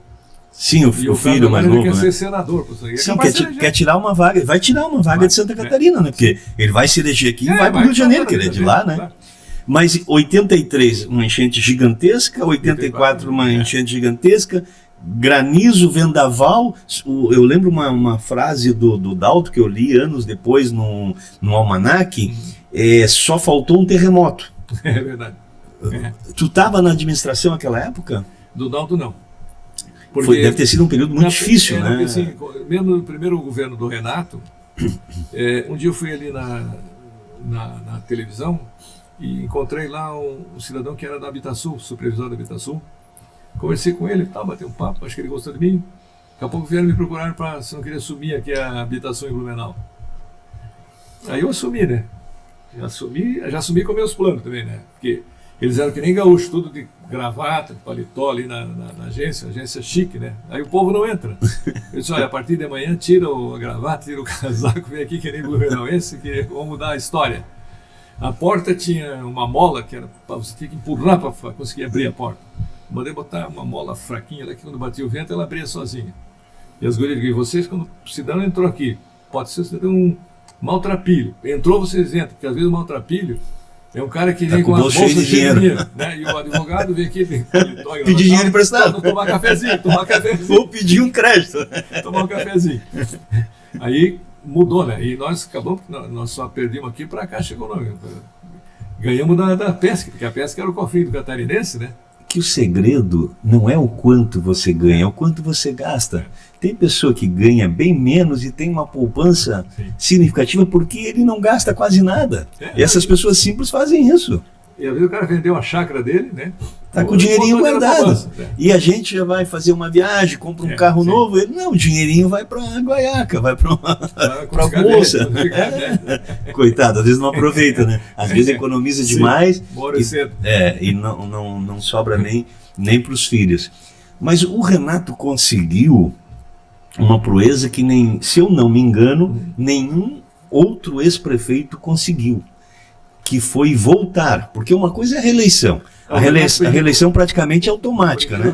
Sim, o filho mais novo, quer né? ser senador, sim, quer tirar uma vaga, vai tirar uma vaga de Santa Catarina, né? Porque ele vai se eleger aqui e vai para o Rio de Janeiro, que ele é de lá, né? Mas 83, uma enchente gigantesca, 84, uma enchente gigantesca, granizo, vendaval. Eu lembro uma frase do Dalton que eu li anos depois no almanaque, só faltou um terremoto. É verdade. Tu estava na administração naquela época? Do Dalton não. Deve ter sido um período muito difícil, né? Assim, mesmo no primeiro governo do Renato, um dia eu fui ali na televisão, e encontrei lá um cidadão que era da Habitasul, supervisor da Habitasul. Conversei com ele, batei um papo, acho que ele gostou de mim. Daqui a pouco vieram me procurar se não queria assumir aqui a Habitação em Blumenau. Aí eu assumi, né? Já assumi com meus planos também, né? Porque eles eram que nem gaúcho, tudo de gravata, paletó ali na agência chique, né? Aí o povo não entra. Eu disse, olha, a partir de amanhã tira a gravata, tira o casaco, vem aqui que nem blumenauense, que vamos mudar a história. A porta tinha uma mola que era para você ter que empurrar para conseguir abrir a porta. Mandei botar uma mola fraquinha lá que quando batia o vento ela abria sozinha. E as gurias diziam, vocês quando o cidadão entrou aqui, pode ser você tem um maltrapilho. Entrou, vocês entram, porque às vezes o maltrapilho é um cara que vem com a bolsa cheia de dinheiro, né? E o advogado vem aqui pedir dinheiro emprestado. Tomar cafezinho. Ou pedir um crédito. Tomar um cafezinho. Aí mudou, né? E nós acabamos, nós só perdemos aqui para cá, chegou ganhamos da pesca, porque a pesca era o cofrinho do catarinense, né? Que o segredo não é o quanto você ganha, é o quanto você gasta. Tem pessoa que ganha bem menos e tem uma poupança significativa porque ele não gasta quase nada. E essas pessoas simples fazem isso. E às vezes o cara vendeu a chácara dele, né? Tá com o dinheirinho guardado. E a gente já vai fazer uma viagem, compra um carro novo. Ele, não, o dinheirinho vai para a Guaiaca, vai para a bolsa. Coitado, às vezes não aproveita, né? Às vezes economiza demais e não sobra nem para os filhos. Mas o Renato conseguiu uma proeza que nem, se eu não me engano, nenhum outro ex-prefeito conseguiu. Que foi voltar, porque uma coisa é a reeleição. A reeleição praticamente é automática, né?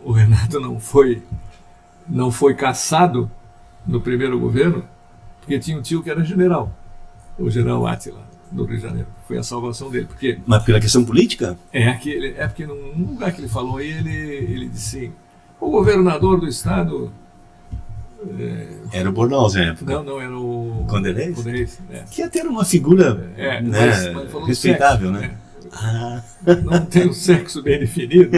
O Renato não foi cassado no primeiro governo, porque tinha um tio que era general, o general Átila, do Rio de Janeiro. Foi a salvação dele. Porque, mas pela questão política? Porque num lugar que ele falou aí, ele disse, o governador do estado... Era o Bornhaus, na época. Não, era o... Condelheiros? Que até era uma figura mas respeitável, sexo, né? Não tem um sexo bem definido.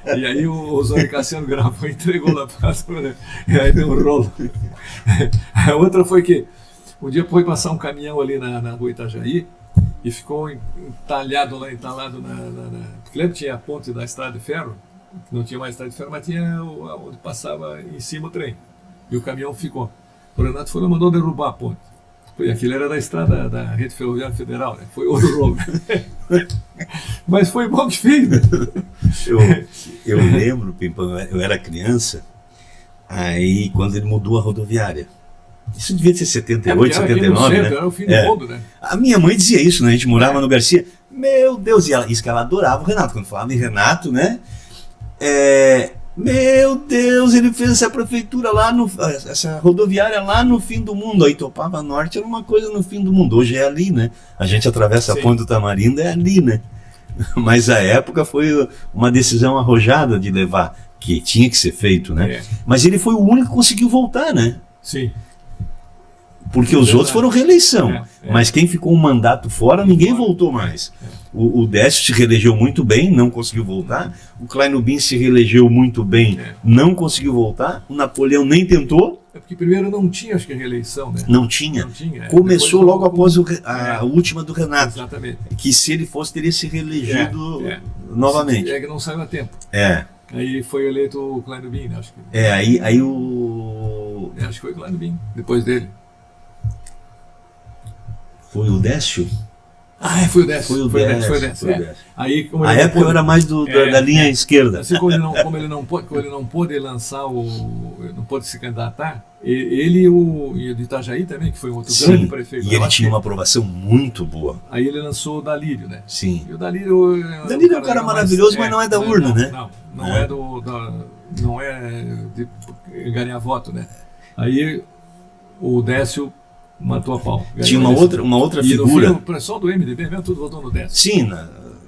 E aí o Zóio Cassiano gravou e entregou lá para né? E aí deu um rolo. A outra foi que um dia foi passar um caminhão ali na rua Itajaí e ficou entalado na... Porque lembra que tinha a ponte da estrada de ferro? Não tinha mais estrada de ferro, mas tinha onde passava em cima o trem. E o caminhão ficou. O Renato foi lá e mandou derrubar a ponte. E aquilo era da estrada da Rede Ferroviária Federal, né? Foi outro rolo. Mas foi bom que fez, né? Eu lembro, Pimpão, eu era criança, aí quando ele mudou a rodoviária. Isso devia ser 78, 79, né? Era o fim do mundo, né? A minha mãe dizia isso, né? A gente morava no Garcia. Meu Deus, isso que ela adorava o Renato. Quando falava em Renato, né? Meu Deus, ele fez essa prefeitura essa rodoviária lá no fim do mundo. Aí Topava Norte era uma coisa no fim do mundo. Hoje é ali, né? A gente atravessa a ponte do Tamarindo, é ali, né? Mas a época foi uma decisão arrojada de levar, que tinha que ser feito, né? Mas ele foi o único que conseguiu voltar, né? Sim. Porque os outros foram reeleição. Mas quem ficou um mandato fora, ninguém voltou mais. O Décio se reelegeu muito bem, não conseguiu voltar. O Klein Ubin se reelegeu muito bem, não conseguiu voltar. O Napoleão nem tentou. Porque primeiro não tinha, acho que, reeleição, né? Não tinha. Começou logo após a última do Renato. Exatamente. Que se ele fosse, teria se reelegido novamente. Que não saiu a tempo. Aí foi eleito o Klein Ubin, acho que. Aí o... acho que foi o Klein Ubin, depois dele. Foi o Décio? Foi o Décio. Foi o Décio. Aí, a época eu era mais da linha esquerda. Assim como ele não pôde lançar não pôde se candidatar, ele e o de Itajaí também, que foi um outro grande prefeito. E ele tinha uma aprovação muito boa. Aí ele lançou o Dalírio, né? Sim. E o Dalírio é um cara maravilhoso, mas não é da urna, né? Não é de ganhar voto, né? Aí o Décio matou a pau. Tinha uma outra figura. O pessoal do MDB mesmo, tudo votou no Décio. Sim,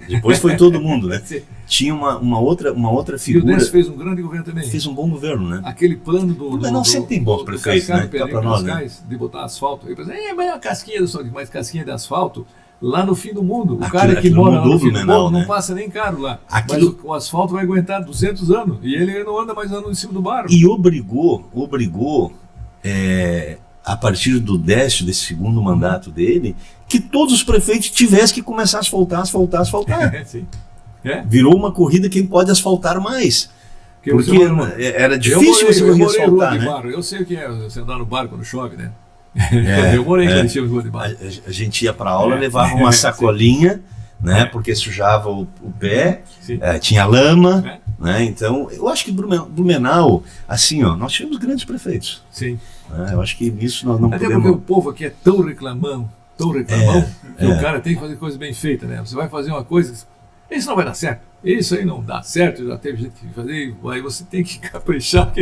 depois foi todo mundo, né? Tinha uma outra figura. E o Décio fez um grande governo também. Fez um bom governo, né? Aquele plano não sempre tem bons prefeitos, né? Para nós, né? De botar asfalto. Eu pensei, mas a casquinha mas casquinha de asfalto lá no fim do mundo. O cara que mora lá no fim do mundo não passa nem caro lá. Mas o asfalto vai aguentar 200 anos. E ele não anda mais andando em cima do barro. E obrigou a partir do Décio, desse segundo mandato dele, que todos os prefeitos tivessem que começar a asfaltar. Sim. Virou uma corrida quem pode asfaltar mais. Porque era difícil você conseguir asfaltar, né? Eu sei o que é você andar no barco quando chove, né? Eu morei em Curitiba de voleibol. A gente ia para aula, levava uma sacolinha, né? Porque sujava o pé, tinha lama, né? Então, eu acho que Blumenau, assim, ó, nós tivemos grandes prefeitos. Sim. Eu acho que nisso nós não Até podemos... porque o povo aqui é tão reclamão, que o cara tem que fazer coisa bem feita, né? Você vai fazer uma coisa, isso não vai dar certo, isso aí não dá certo, já teve gente que fazer, aí você tem que caprichar.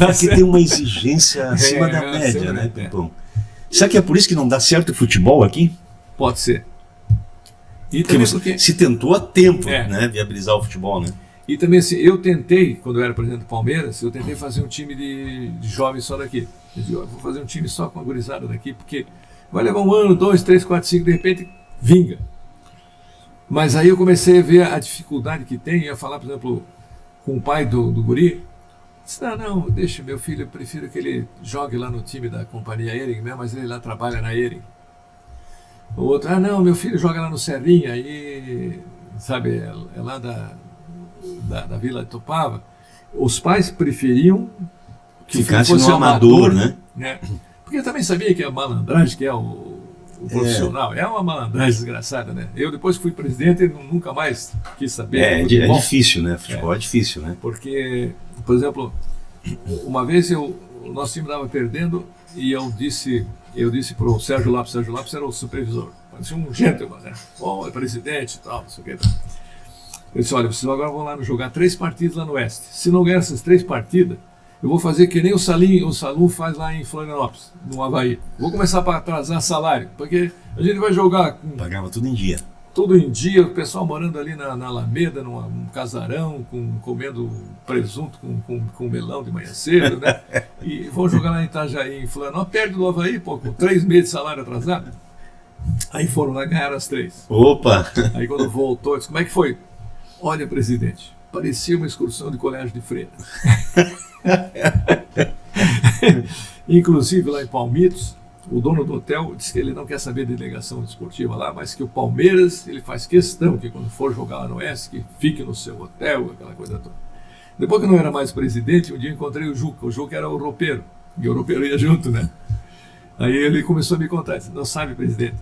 Aqui tem uma exigência acima da média, né, Pimpão? Será que é por isso que não dá certo o futebol aqui? Pode ser. E porque você se tentou a tempo, né, viabilizar o futebol, né? E também assim, eu tentei, quando eu era presidente do Palmeiras, eu tentei fazer um time de jovens só daqui. Eu digo, vou fazer um time só com a gurizada daqui, porque vai levar 1 ano, 2, 3, 4, 5, de repente vinga. Mas aí eu comecei a ver a dificuldade que tem, ia falar, por exemplo, com o pai do guri, disse, não, deixa meu filho, eu prefiro que ele jogue lá no time da companhia Ering mesmo, mas ele lá trabalha na Ering. O outro, não, meu filho joga lá no Serrinha, aí, sabe, é lá da Vila de Tupava. Os pais preferiam que ficasse fosse no amador, né? Porque eu também sabia que a malandragem, que é o profissional, é uma malandragem desgraçada, né? Eu depois que fui presidente, nunca mais quis saber. É difícil, né? Futebol é difícil, né? Porque, por exemplo, uma vez o nosso time estava perdendo e eu disse para o Sérgio Lopes era o supervisor, parecia um gentleman, né? É presidente e tal, não sei o que. Eu disse, olha, vocês agora vão lá jogar 3 partidas lá no Oeste. Se não ganhar essas 3 partidas, eu vou fazer que nem o Salum faz lá em Florianópolis, no Avaí. Vou começar para atrasar salário, porque a gente vai jogar... Pagava tudo em dia. Tudo em dia, o pessoal morando ali na Alameda, num casarão, comendo presunto com melão de manhã cedo, né? E vão jogar lá em Itajaí, em Florianópolis, perto do Avaí, pô, com 3 meses de salário atrasado. Aí foram lá e ganharam as 3. Opa! Aí quando voltou, disse, como é que foi? Olha, presidente, parecia uma excursão de colégio de freira. Inclusive lá em Palmitos, o dono do hotel disse que ele não quer saber de delegação desportiva lá, mas que o Palmeiras, ele faz questão que quando for jogar lá no Oeste, que fique no seu hotel, aquela coisa toda. Depois que eu não era mais presidente, um dia eu encontrei o Juca era o roupeiro, e o roupeiro ia junto, né? Aí ele começou a me contar, disse, não sabe, presidente,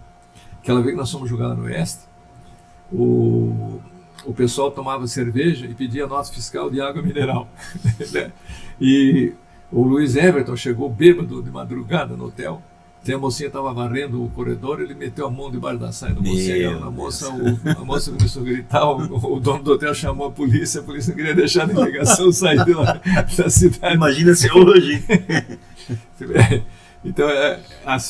aquela vez que nós fomos jogar lá no Oeste, o pessoal tomava cerveja e pedia nota fiscal de água mineral. E o Luiz Everton chegou bêbado de madrugada no hotel. A mocinha estava varrendo o corredor, ele meteu a mão debaixo da saia da mocinha, a moça começou a gritar, o dono do hotel chamou a polícia não queria deixar a delegação sair da cidade. Imagina se hoje. Então,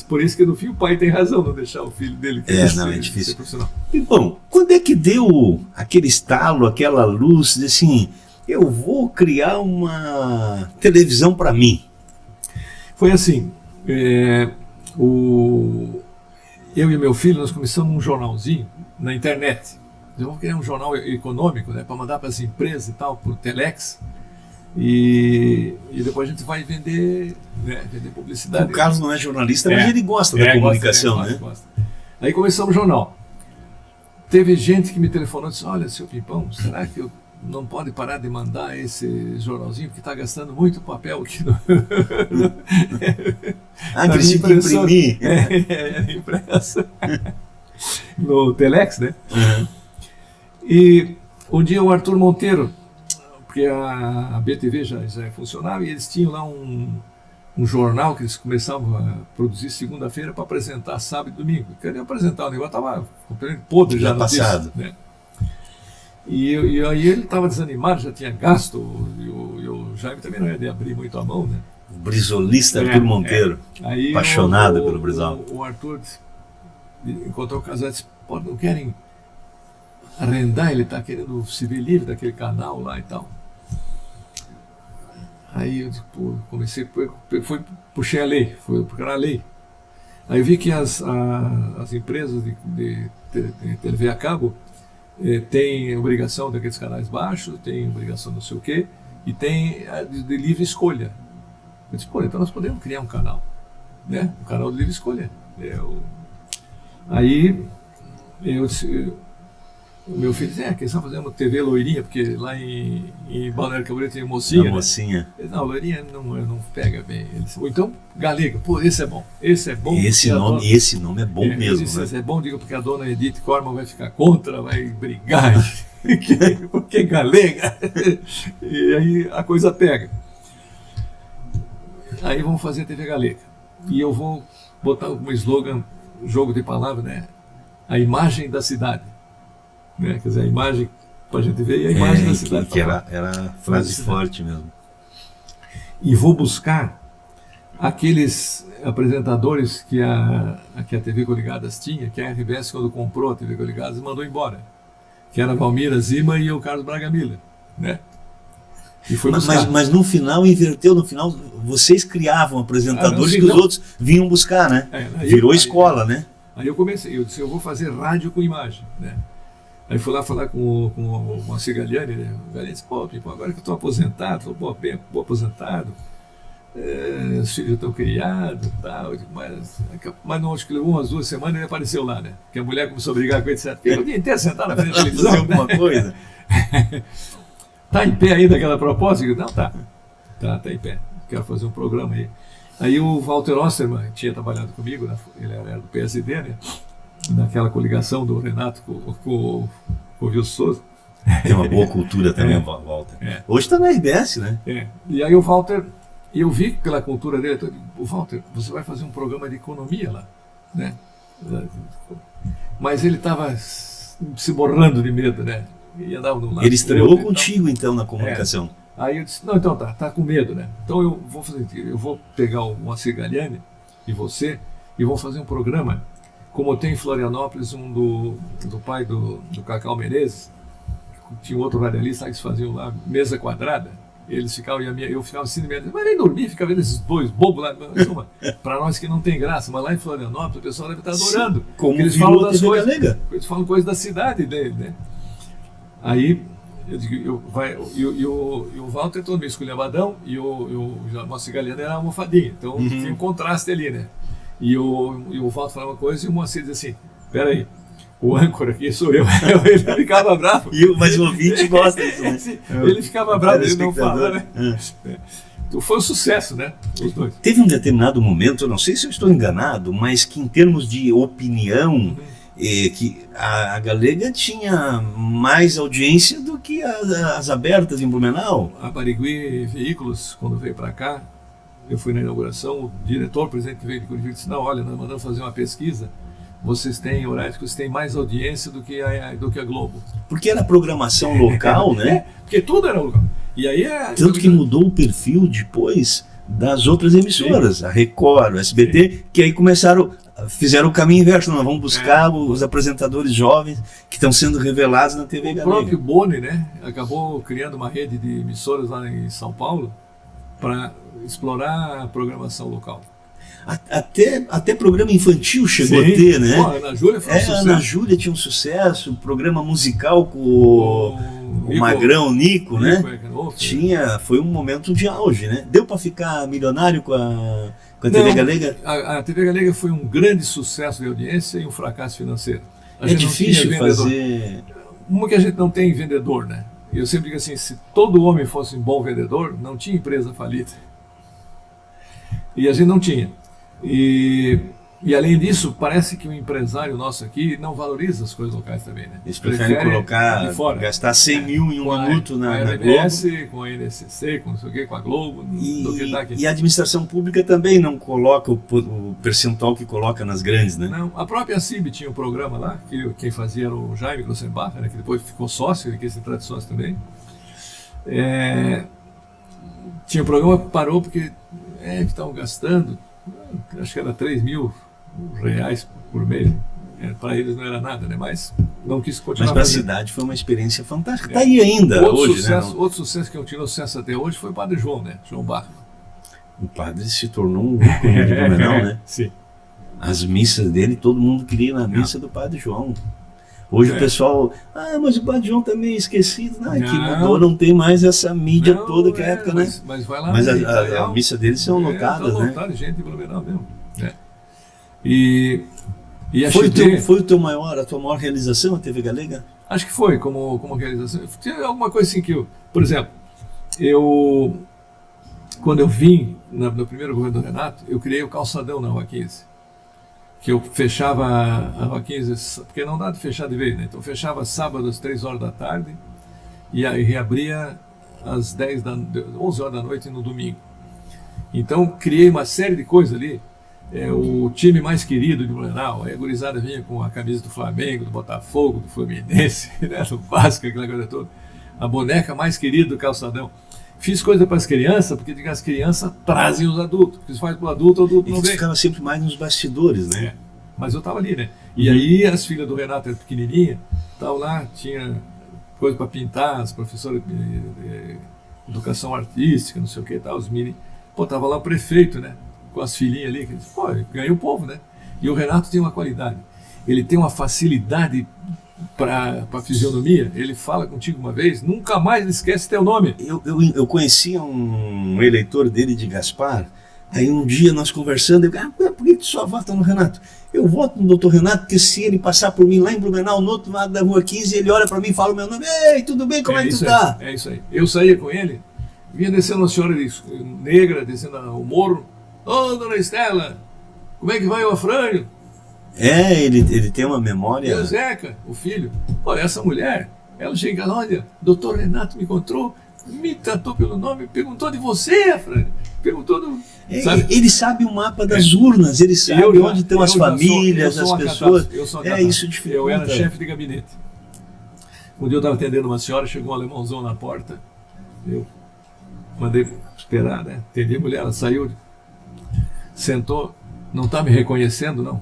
por isso que no fim o pai tem razão não deixar o filho dele é difícil. Profissional. E, bom, quando é que deu aquele estalo, aquela luz de assim, eu vou criar uma televisão para mim? Foi assim, eu e meu filho, nós começamos um jornalzinho na internet. Vamos criar um jornal econômico, né, para mandar para as empresas e tal, por telex. E depois a gente vai vender publicidade. O Carlos não é jornalista, mas ele gosta da comunicação, né? Gosta. Aí começamos o jornal. Teve gente que me telefonou e disse, olha, seu Pimpão, será que eu não pode parar de mandar esse jornalzinho, porque está gastando muito papel aqui no... que se imprimir. Impressa. No Telex, né? Uhum. E um dia o Arthur Monteiro, porque a BTV já é funcionável, e eles tinham lá um jornal que eles começavam a produzir segunda-feira para apresentar sábado e domingo. Queriam apresentar, o negócio estava completamente podre já no passado. Né? E aí ele estava desanimado, já tinha gasto, e o Jaime também não ia de abrir muito a mão, né? O brisolista Arthur Monteiro, aí apaixonado pelo brisol. O Arthur encontrou o casal e disse, pô, não querem arrendar, ele está querendo se ver livre daquele canal lá e tal. Aí eu comecei, puxei a lei, fui procurar a lei. Aí eu vi que as empresas de TV a cabo tem obrigação daqueles canais baixos, tem obrigação não sei o quê, e tem de livre escolha. Eu disse, então nós podemos criar um canal, né? Um canal de livre escolha. Aí eu disse, o meu filho disse, quem está fazendo TV loirinha, porque lá em Balneário Camboriú tem mocinha. A mocinha. Né? Não, loirinha não pega bem. Ele disse, ou então, galega, pô, esse é bom. Esse é bom. Esse nome é bom mesmo. Disse, né? É bom, digo, porque a dona Edith Corman vai ficar contra, vai brigar, porque galega. E aí a coisa pega. Aí vamos fazer TV Galega. E eu vou botar um slogan, jogo de palavras, né? A imagem da cidade. Né? Quer dizer, a imagem para a gente ver e a imagem da cidade. Que era frase forte mesmo. E vou buscar aqueles apresentadores que a TV Coligadas tinha, que a RBS, quando comprou a TV Coligadas, mandou embora. Que era a Valmira Zima e o Carlos Braga Miller. Né? E foi mas no final inverteu, no final vocês criavam apresentadores que os outros vinham buscar, né? Virou escola, né? Aí eu comecei, eu disse, eu vou fazer rádio com imagem, né? Aí fui lá falar com o Moacir Galiani, né? O Galiani disse, pô, agora que eu estou aposentado, falou, pô, bem aposentado, os filhos estão criados e tal, mas não, acho que levou umas 2 semanas e ele apareceu lá, né? Porque a mulher começou a brigar com ele, etc. Fica o dia inteiro sentado na frente da televisão. Fazer alguma coisa. Tá em pé ainda aquela proposta? Eu digo, não, tá em pé, quero fazer um programa aí. Aí o Walter Osterman tinha trabalhado comigo, né? Ele era do PSD, né? Naquela coligação do Renato com o Wilson Souza. Tem uma boa cultura também, Walter. Hoje está na RBS, né? E aí o Walter, eu vi pela cultura dele, eu digo, o Walter, você vai fazer um programa de economia lá, né? Mas ele estava se borrando de medo, né? E andava de um lado. Ele estreou contigo, então, na comunicação. Aí eu disse, não, então tá com medo, né? Então eu vou fazer, eu vou pegar o Moacir Galiani e você e vou fazer um programa, como tem em Florianópolis, um do pai do Cacau Menezes, tinha outro radialista que se faziam lá, mesa quadrada, eles ficavam, eu ficava assim, mas nem dormir, ficava vendo esses dois bobos lá, para nós que não tem graça, mas lá em Florianópolis o pessoal deve estar adorando. Como eles falam das coisas, eles falam coisas da cidade dele, né? Aí eu digo, o Walter todo meio esculhambadão e o Moacir Galiani era almofadinha, então tinha um contraste ali, né? E o Walter falava uma coisa e o Moacir dizia assim, peraí, o âncora aqui sou eu. Ele ficava bravo. Mas o ouvinte gosta disso, né? Ele ficava bravo, ele não fala, né? Então foi um sucesso, né? Os dois. Teve um determinado momento, eu não sei se eu estou enganado, mas que em termos de opinião, que a Galega tinha mais audiência do que as abertas em Blumenau. A Barigui Veículos, quando veio para cá, eu fui na inauguração, o diretor, o presidente que veio de Curitiba, disse, não, olha, nós mandamos fazer uma pesquisa, vocês têm horários que vocês têm mais audiência do que a Globo. Porque era programação local, né? Porque tudo era local. E aí tanto que mudou o perfil depois das outras emissoras, a Record, o SBT, que aí fizeram o caminho inverso, nós vamos buscar os apresentadores jovens que estão sendo revelados na TV Galega. O próprio Boni, né, acabou criando uma rede de emissoras lá em São Paulo para explorar a programação local. Até programa infantil chegou a ter, né? Pô, a Ana Júlia foi um sucesso. A Ana Júlia tinha um sucesso, programa musical com o Magrão, Nico, né? Foi um momento de auge, né? Deu para ficar milionário com a TV Galega? A TV Galega foi um grande sucesso de audiência e um fracasso financeiro. É difícil fazer... Uma que a gente não tem vendedor, né? Eu sempre digo assim, se todo homem fosse um bom vendedor, não tinha empresa falida. E a gente não tinha. E além disso, parece que o empresário nosso aqui não valoriza as coisas locais também, né? Eles preferem colocar, gastar 100 mil em um minuto na RBS, Globo. Com a NSC, com não sei o quê, com a Globo, do que tá aqui. E a administração pública também não coloca o percentual que coloca nas grandes, né? Não, a própria CIB tinha um programa lá, que quem fazia era o Jaime Grossenbach, né, que depois ficou sócio, ele quis entrar de sócio também. Tinha um programa que parou porque estavam gastando, acho que era 3 mil reais por mês. Para eles não era nada, né? Mas não quis continuar. Mas para a cidade foi uma experiência fantástica. Está aí ainda hoje, né? Outro sucesso que eu tive sucesso até hoje foi o Padre João, né? João Barro. O padre se tornou um ícone de Blumenau, né? Sim. As missas dele, todo mundo queria ir na missa do Padre João. Hoje o pessoal, mas o Padre João também é esquecido. Não, que mudou, não tem mais essa mídia toda que é época, né? Mas vai lá. Mas a missa deles são lotadas, né? Lotadas, gente de Blumenau mesmo. E E a Foi, XD, foi a tua maior realização, a TV Galega? acho que foi como realização. Tinha alguma coisa assim que por exemplo, quando eu vim no primeiro governo do Renato, eu criei o calçadão na Rua 15. Que eu fechava a Rua 15, porque não dá de fechar de vez, né? Então fechava sábado às 3 horas da tarde e aí reabria às 11 horas da noite no domingo. Então criei uma série de coisas ali. O time mais querido de Blumenau, aí a gurizada vinha com a camisa do Flamengo, do Botafogo, do Fluminense, né, do Vasco, aquela coisa toda. A boneca mais querida do calçadão. Fiz coisa para as crianças, porque as crianças trazem os adultos. Fiz faz para o adulto não vem. Ficava sempre mais nos bastidores, né? Mas eu estava ali, né? E aí as filhas do Renato eram pequenininhas, estavam lá, tinha coisa para pintar, as professoras de educação artística, não sei o que e tal, os mini. Pô, tava lá o prefeito, né? Com as filhinhas ali, que disse, pô, ganhou o povo, né? E o Renato tem uma qualidade. Ele tem uma facilidade para fisionomia. Ele fala contigo uma vez, nunca mais ele esquece teu nome. Eu conhecia um eleitor dele de Gaspar. Aí um dia nós conversando, eu digo, por que tu só vota no Renato? Eu voto no doutor Renato, porque se ele passar por mim lá em Blumenau, no outro lado da Rua 15, ele olha para mim e fala o meu nome, ei, tudo bem, como é que tu tá? É isso aí. Eu saía com ele, vinha descendo uma senhora negra, descendo o morro, ô, dona Estela, como é que vai o Afrânio? Ele tem uma memória... E o Zeca, o filho, olha, essa mulher, ela chega lá, olha, doutor Renato me encontrou, me tratou pelo nome, perguntou de você, Afrânio. Perguntou do, ele sabe o mapa das urnas, ele sabe onde estão as famílias, as pessoas. Isso dificulta. Eu era chefe de gabinete. Um dia eu estava atendendo uma senhora, chegou um alemãozão na porta, eu mandei esperar, né? Atendi a mulher, ela saiu, sentou, não está me reconhecendo, não?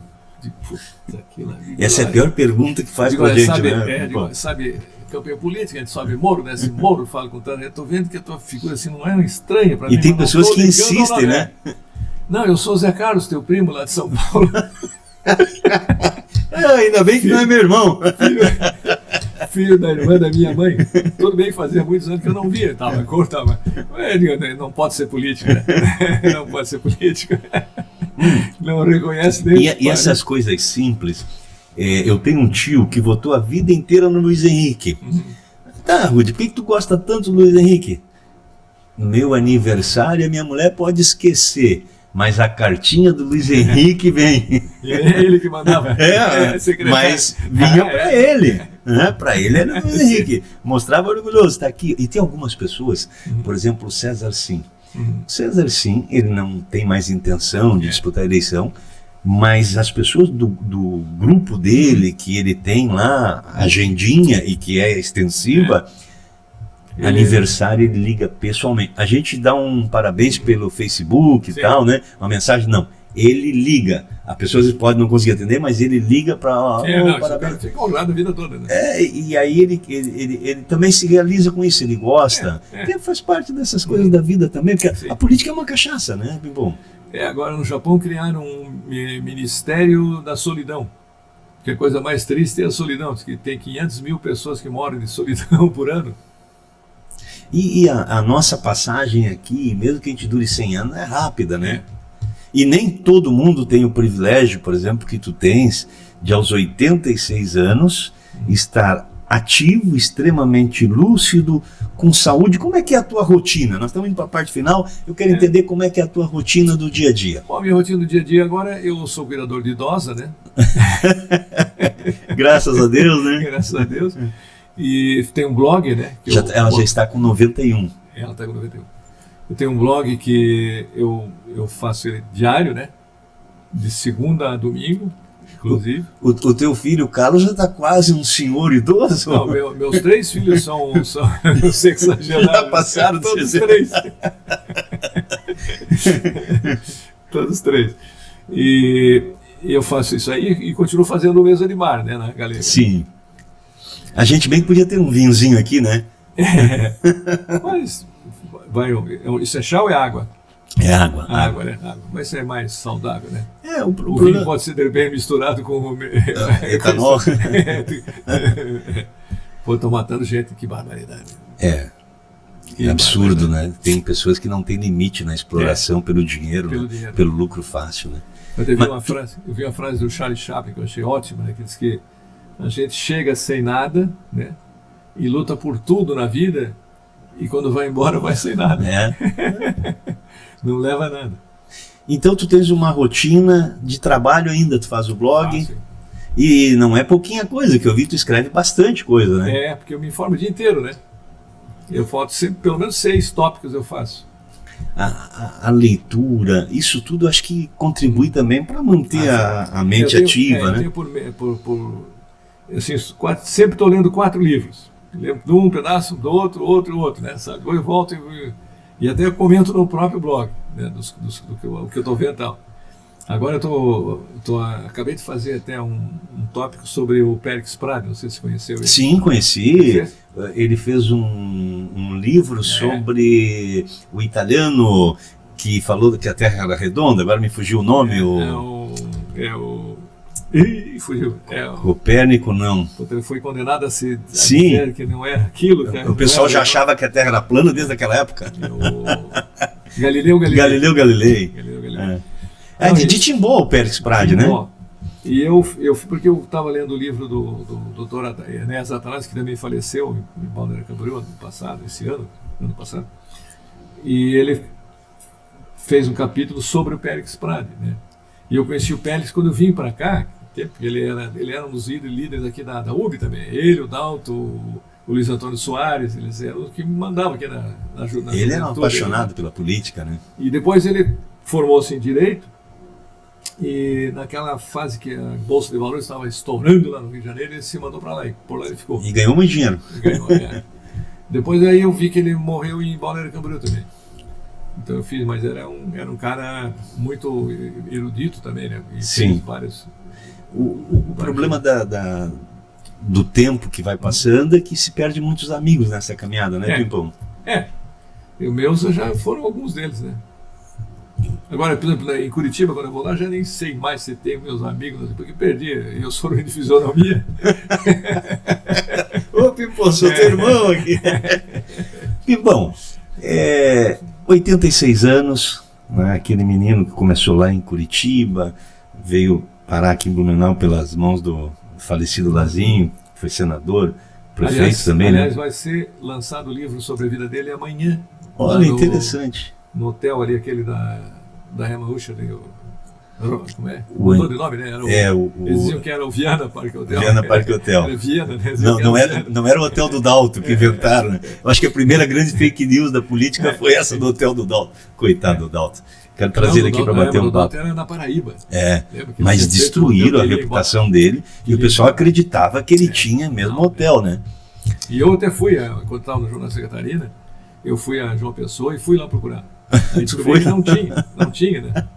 Essa é a pior pergunta que faz pra gente, né? Sabe, campanha política, a gente sobe morro, desce morro, fala com o Tânia, eu tô vendo que a tua figura assim não é estranha pra mim. E tem pessoas que insistem, né? Não, eu sou o Zé Carlos, teu primo lá de São Paulo. Ainda bem que não é meu irmão. Filho da irmã da minha mãe. Tudo bem que fazia muitos anos que eu não via, tava cor, tava. Não pode ser política, né? Não pode ser política. Não reconhece nem. E essas coisas simples. Eu tenho um tio que votou a vida inteira no Luiz Henrique. Tá, Rudy, por que tu gosta tanto do Luiz Henrique? No meu aniversário, a minha mulher pode esquecer, mas a cartinha do Luiz Henrique vem. E é ele que mandava. Mas vinha para ele. Para ele era o Luiz Henrique. Mostrava orgulhoso, está aqui. E tem algumas pessoas, por exemplo, o César Sim. César Sim, ele não tem mais intenção de disputar a eleição, mas as pessoas do grupo dele, que ele tem lá, agendinha e que é extensiva, aniversário ele liga pessoalmente. A gente dá um parabéns pelo Facebook e tal, né? Uma mensagem, não. Ele liga. A pessoa às vezes pode não conseguir atender, mas ele liga para parabéns. Fica honrado a vida toda, né? E aí ele também se realiza com isso, ele gosta. Faz parte dessas coisas da vida também, porque a política é uma cachaça, né, Bom? Agora no Japão criaram um Ministério da Solidão. Que a coisa mais triste é a solidão, que tem 500 mil pessoas que moram de solidão por ano. E a nossa passagem aqui, mesmo que a gente dure 100 anos, é rápida, né? E nem todo mundo tem o privilégio, por exemplo, que tu tens, de aos 86 anos, estar ativo, extremamente lúcido, com saúde. Como é que é a tua rotina? Nós estamos indo para a parte final, eu quero entender como é que é a tua rotina do dia a dia. Bom, a minha rotina do dia a dia agora, eu sou cuidador de idosa, né? Graças a Deus, né? Graças a Deus. E tem um blog, né? Ela já está com 91. Ela está com 91. Eu tenho um blog que eu faço ele diário, né? De segunda a domingo, inclusive. O teu filho, o Carlos, já está quase um senhor idoso? Não, meus 3 filhos são sexagenários. Já passaram todos 3. Todos 3. E eu faço isso aí e continuo fazendo mesa de bar, né, na Galega. Sim. A gente bem que podia ter um vinhozinho aqui, né? Mas isso é chá ou é água? É água. Água, né? Água. Mas isso é mais saudável, né? O vinho pode ser bem misturado com etanol. Pô, estão matando gente, que barbaridade. É absurdo, né? Tem pessoas que não têm limite na exploração pelo dinheiro, pelo lucro fácil, né? Eu vi uma frase do Charlie Chaplin que eu achei ótima, né, que diz que a gente chega sem nada, né, e luta por tudo na vida, e quando vai embora vai sem nada. Não leva nada. Então tu tens uma rotina de trabalho ainda, tu faz o blog, e não é pouquinha coisa, que eu vi que tu escreve bastante coisa, né? Porque eu me informo o dia inteiro, né? Eu faço sempre, pelo menos 6 tópicos eu faço. A leitura, isso tudo acho que contribui também para manter a mente ativa, né? Eu tenho assim, sempre estou lendo 4 livros. Lembro de um pedaço, do outro, né? Sabe? Depois eu volto e até comento no próprio blog, né? Do que eu estou vendo e tal. Agora acabei de fazer até um tópico sobre o Périx Prade, não sei se você conheceu ele. Sim, conheci. Ele fez um livro sobre o italiano que falou que a Terra era redonda, agora me fugiu o nome. Fugiu. Copérnico, não. Ele foi condenado a dizer que não era aquilo. O pessoal já achava que a Terra era plana desde aquela época. Galileu Galilei. De Timbó, o Périx Prade, né? E porque eu estava lendo o livro do Dr. Enéas Atanásio, que também faleceu em Balneário Camboriú ano passado, e ele fez um capítulo sobre o Périx Prade, né? E eu conheci o Périx quando eu vim para cá, porque ele era um dos líderes aqui da UB também. Ele, o Dalto, o Luiz Antônio Soares, eles eram os que me mandavam aqui na juventude. Ele era um apaixonado pela política, né? E depois ele formou-se em Direito, e naquela fase que a Bolsa de Valores estava estourando lá no Rio de Janeiro, ele se mandou para lá, e por lá ele ficou. E ganhou muito dinheiro. Depois aí eu vi que ele morreu em Balneário Camboriú também. Então eu fiz, mas era um cara muito erudito também, né? E sim. O problema do tempo que vai passando é que se perde muitos amigos nessa caminhada, né, Pimpão? E os meus já foram alguns deles, né? Agora, por exemplo, em Curitiba, quando eu vou lá, já nem sei mais se tem meus amigos, porque perdi, eu sou de fisionomia. Ô, Pimpão, sou teu irmão aqui. Pimpão, 86 anos, né, aquele menino que começou lá em Curitiba, veio parar aqui em Blumenau pelas mãos do falecido Lazinho, que foi senador, prefeito também, né? Aliás, vai ser lançado o livro sobre a vida dele amanhã. Olha, interessante. No hotel ali, aquele da Hermann Uscher, como é? Mudou de nome, né? Eles diziam que era o Viana Park Hotel. Viana Park Hotel. Era Viana, né? Não era o hotel do Dalto que inventaram, né? Eu acho que a primeira grande fake news da política foi essa do hotel do Dalto. Coitado do Dalto. Quero trazer ele aqui para bater um papo. O Dalto era na Paraíba. Mas destruíram a reputação dele e o pessoal acreditava que ele tinha mesmo hotel, né? E eu até fui, quando estava no Jornal Santa Catarina, eu fui a João Pessoa e fui lá procurar. Aí descobri que não tinha, né?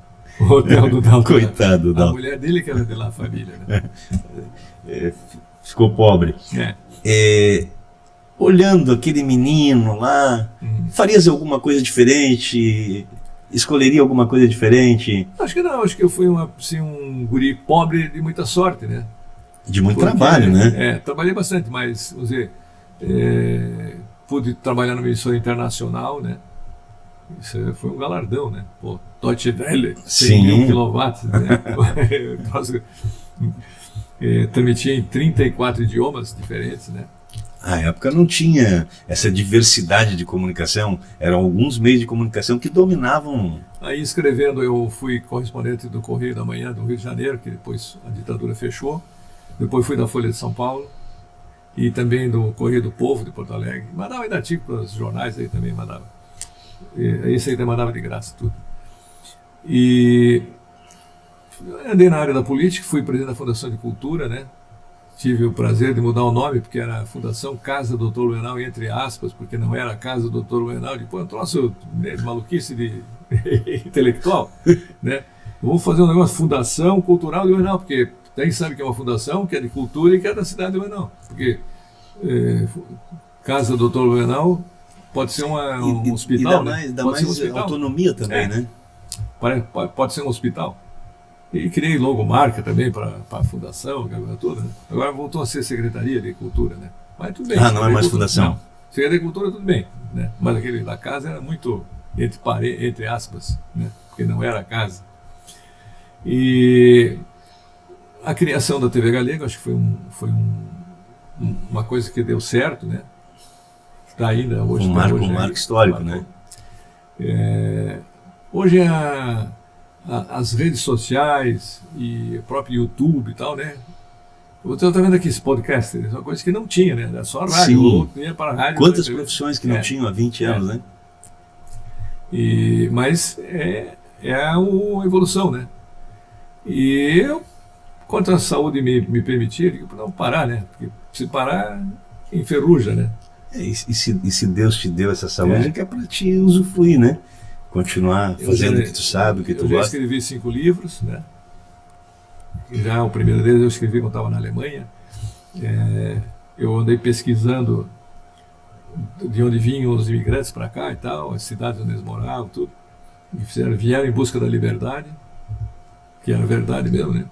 O hotel do Dalto. Coitado do Dalto. A mulher dele que era de lá, a família, né? Ficou pobre. Olhando aquele menino lá, farias alguma coisa diferente? Escolheria alguma coisa diferente? Acho que não, acho que eu fui um guri pobre de muita sorte, né? De muito trabalho, né? Trabalhei bastante, mas, vamos dizer, pude trabalhar numa emissora internacional, né? Isso foi um galardão, né? Pô, Deutsche Welle, 100.000 quilowatts, né? Transmitia em 34 idiomas diferentes, né? Na época não tinha essa diversidade de comunicação, eram alguns meios de comunicação que dominavam. Aí escrevendo, eu fui correspondente do Correio da Manhã do Rio de Janeiro, que depois a ditadura fechou, depois fui da Folha de São Paulo e também do Correio do Povo de Porto Alegre. Mandava ainda artigo para os jornais, aí também mandava. Esse aí também mandava de graça tudo. E andei na área da política, fui presidente da Fundação de Cultura, né? Tive o prazer de mudar o nome, porque era a Fundação Casa Dr. Luenau, entre aspas, porque não era a Casa Dr. Luenau, depois um troço de maluquice de intelectual, né? Vamos fazer um negócio, Fundação Cultural de Luenau, porque daí sabe que é uma fundação, que é de cultura e que é da cidade de Luenau, porque Casa Dr. Luenau pode ser um hospital, dá mais autonomia também, né? Pode ser um hospital. E criei logomarca também para a fundação, toda, né? Agora voltou a ser Secretaria de Cultura, né? Mas tudo bem. Não é mais fundação? Não. Secretaria de Cultura, tudo bem, né? Mas aquele da casa era muito entre aspas, né? Porque não era a casa. E a criação da TV Galego, acho que foi uma coisa que deu certo, né? Está ainda hoje. Um marco histórico, né? Hoje as redes sociais e o próprio YouTube e tal, né? Você está vendo aqui esse podcast, é uma coisa que não tinha, né? Era só rádio, ou ia para a rádio. Quantas profissões que não tinham há 20 anos, né? Mas é a evolução, né? E eu, quanto a saúde me permitir, digo, não parar, né? Porque se parar, enferruja, né? E se Deus te deu essa saúde, que é para te usufruir, né? Continuar fazendo o que tu sabe, o que tu gosta. Eu já escrevi 5 livros, né? Já o primeiro deles eu escrevi quando estava na Alemanha. Eu andei pesquisando de onde vinham os imigrantes para cá e tal, as cidades onde eles moravam, tudo. E vieram em busca da liberdade, que era verdade mesmo, né?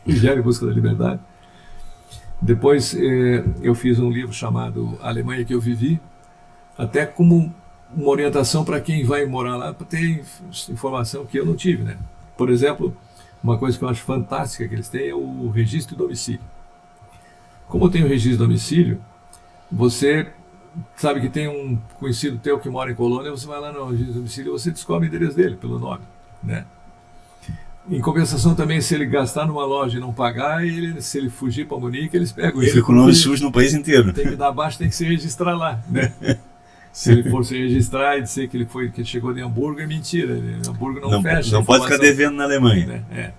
Vieram em busca da liberdade. Depois eu fiz um livro chamado A Alemanha que eu vivi, até como uma orientação para quem vai morar lá, para ter informação que eu não tive, né? Por exemplo, uma coisa que eu acho fantástica que eles têm é o registro de domicílio. Como eu tenho o registro de domicílio, você sabe que tem um conhecido teu que mora em Colônia, você vai lá no registro de domicílio e você descobre o endereço dele pelo nome, né? Em compensação também, se ele gastar numa loja e não pagar, se ele fugir para Munique, eles pegam ele. Ele fica com o nome sujo no país inteiro. Tem que dar abaixo, tem que se registrar lá, né? Se ele for se registrar e dizer que ele chegou de Hamburgo, é mentira. Hamburgo não fecha. Não pode ficar devendo na Alemanha. Né?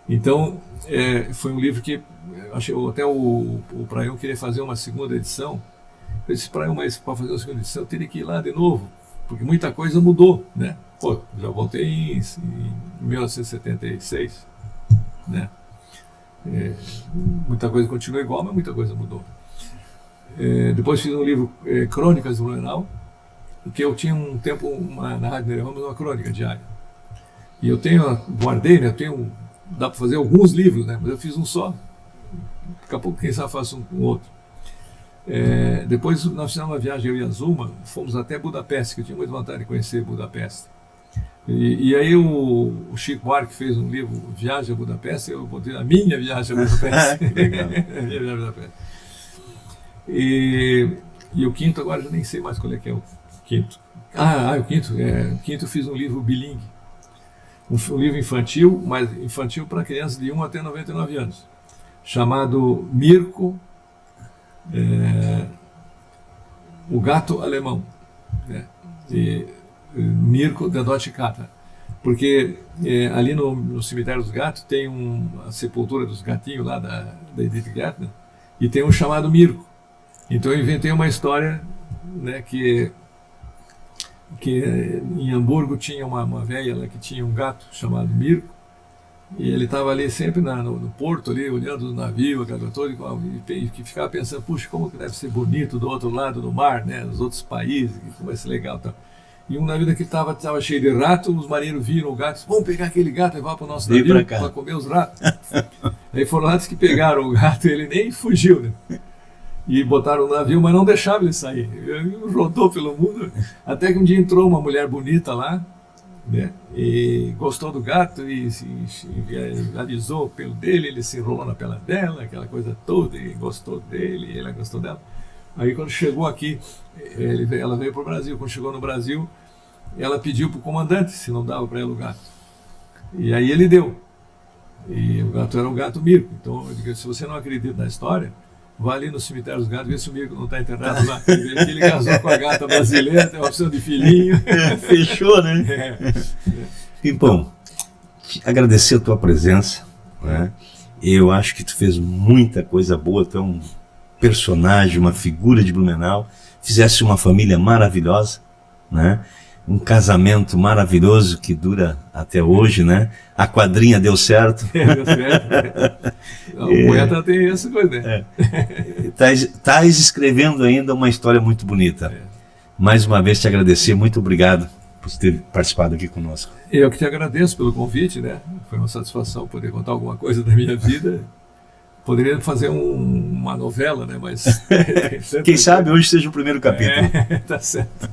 Então, foi um livro que até o Praião queria fazer uma segunda edição. Eu disse, Praião, mas para fazer uma segunda edição eu teria que ir lá de novo, porque muita coisa mudou, né? Pô, já voltei em 1976, né? Muita coisa continua igual, mas muita coisa mudou. Depois fiz um livro, Crônicas do Blumenau, que eu tinha um tempo na Rádio Neira Ramos uma crônica diária. E eu guardei, né? Dá para fazer alguns livros, né? Mas eu fiz um só. Daqui a pouco, quem sabe, faço um outro. Depois nós fizemos uma viagem, eu e a Zuma, fomos até Budapeste, que eu tinha muita vontade de conhecer Budapeste. E aí o Chico Buarque fez um livro, Viagem a Budapeste, eu botei a minha viagem a Budapeste. Legal. A minha viagem a Budapeste. E o quinto, agora já nem sei mais qual é que é o quinto. O quinto. O quinto eu fiz um livro bilingue. Um livro infantil, mas infantil para crianças de 1 até 99 anos. Chamado Mirko, o Gato Alemão. Né? Mirko da Deutsche Kater. Porque ali no Cemitério dos Gatos tem a sepultura dos gatinhos lá da Edith Gärtner, e tem um chamado Mirko. Então eu inventei uma história, né, que em Hamburgo tinha uma velha lá que tinha um gato chamado Mirko, e ele estava ali sempre no porto, ali, olhando o navio, aquela coisa toda, e que ficava pensando, puxa, como que deve ser bonito do outro lado do mar, né, nos outros países, como vai ser legal. Tá? E um navio daqui estava cheio de rato, os marinheiros viram o gato, disse, vamos pegar aquele gato e levar para o nosso navio para comer os ratos. Aí foram lá que pegaram o gato, ele nem fugiu, né? E botaram no navio, mas não deixavam ele sair. Ele rodou pelo mundo, até que um dia entrou uma mulher bonita lá, né? E gostou do gato e alisou o pelo dele, ele se enrolou na pele dela, aquela coisa toda, e gostou dele, ele gostou dela. Aí quando chegou aqui, ela veio para o Brasil. Quando chegou no Brasil, ela pediu para o comandante se não dava para ela o gato. E aí ele deu. E o gato era um gato Mirko. Então, eu digo, se você não acredita na história, vá ali no Cemitério dos Gatos, vê se o Mirko não está enterrado lá. Ele casou com a gata brasileira, tem uma opção de filhinho. Fechou, né? Pimpão, agradecer a tua presença. Né? Eu acho que tu fez muita coisa boa, tu é um personagem, uma figura de Blumenau. Fizesse uma família maravilhosa, né? Um casamento maravilhoso que dura até hoje, né? A quadrinha deu certo. Deu certo. O poeta tem essa coisa, né? Estás escrevendo ainda uma história muito bonita. Mais uma vez te agradecer, muito obrigado por ter participado aqui conosco. Eu que te agradeço pelo convite, né? Foi uma satisfação poder contar alguma coisa da minha vida. Poderia fazer uma novela, né? Mas quem sabe hoje seja o primeiro capítulo. Tá certo.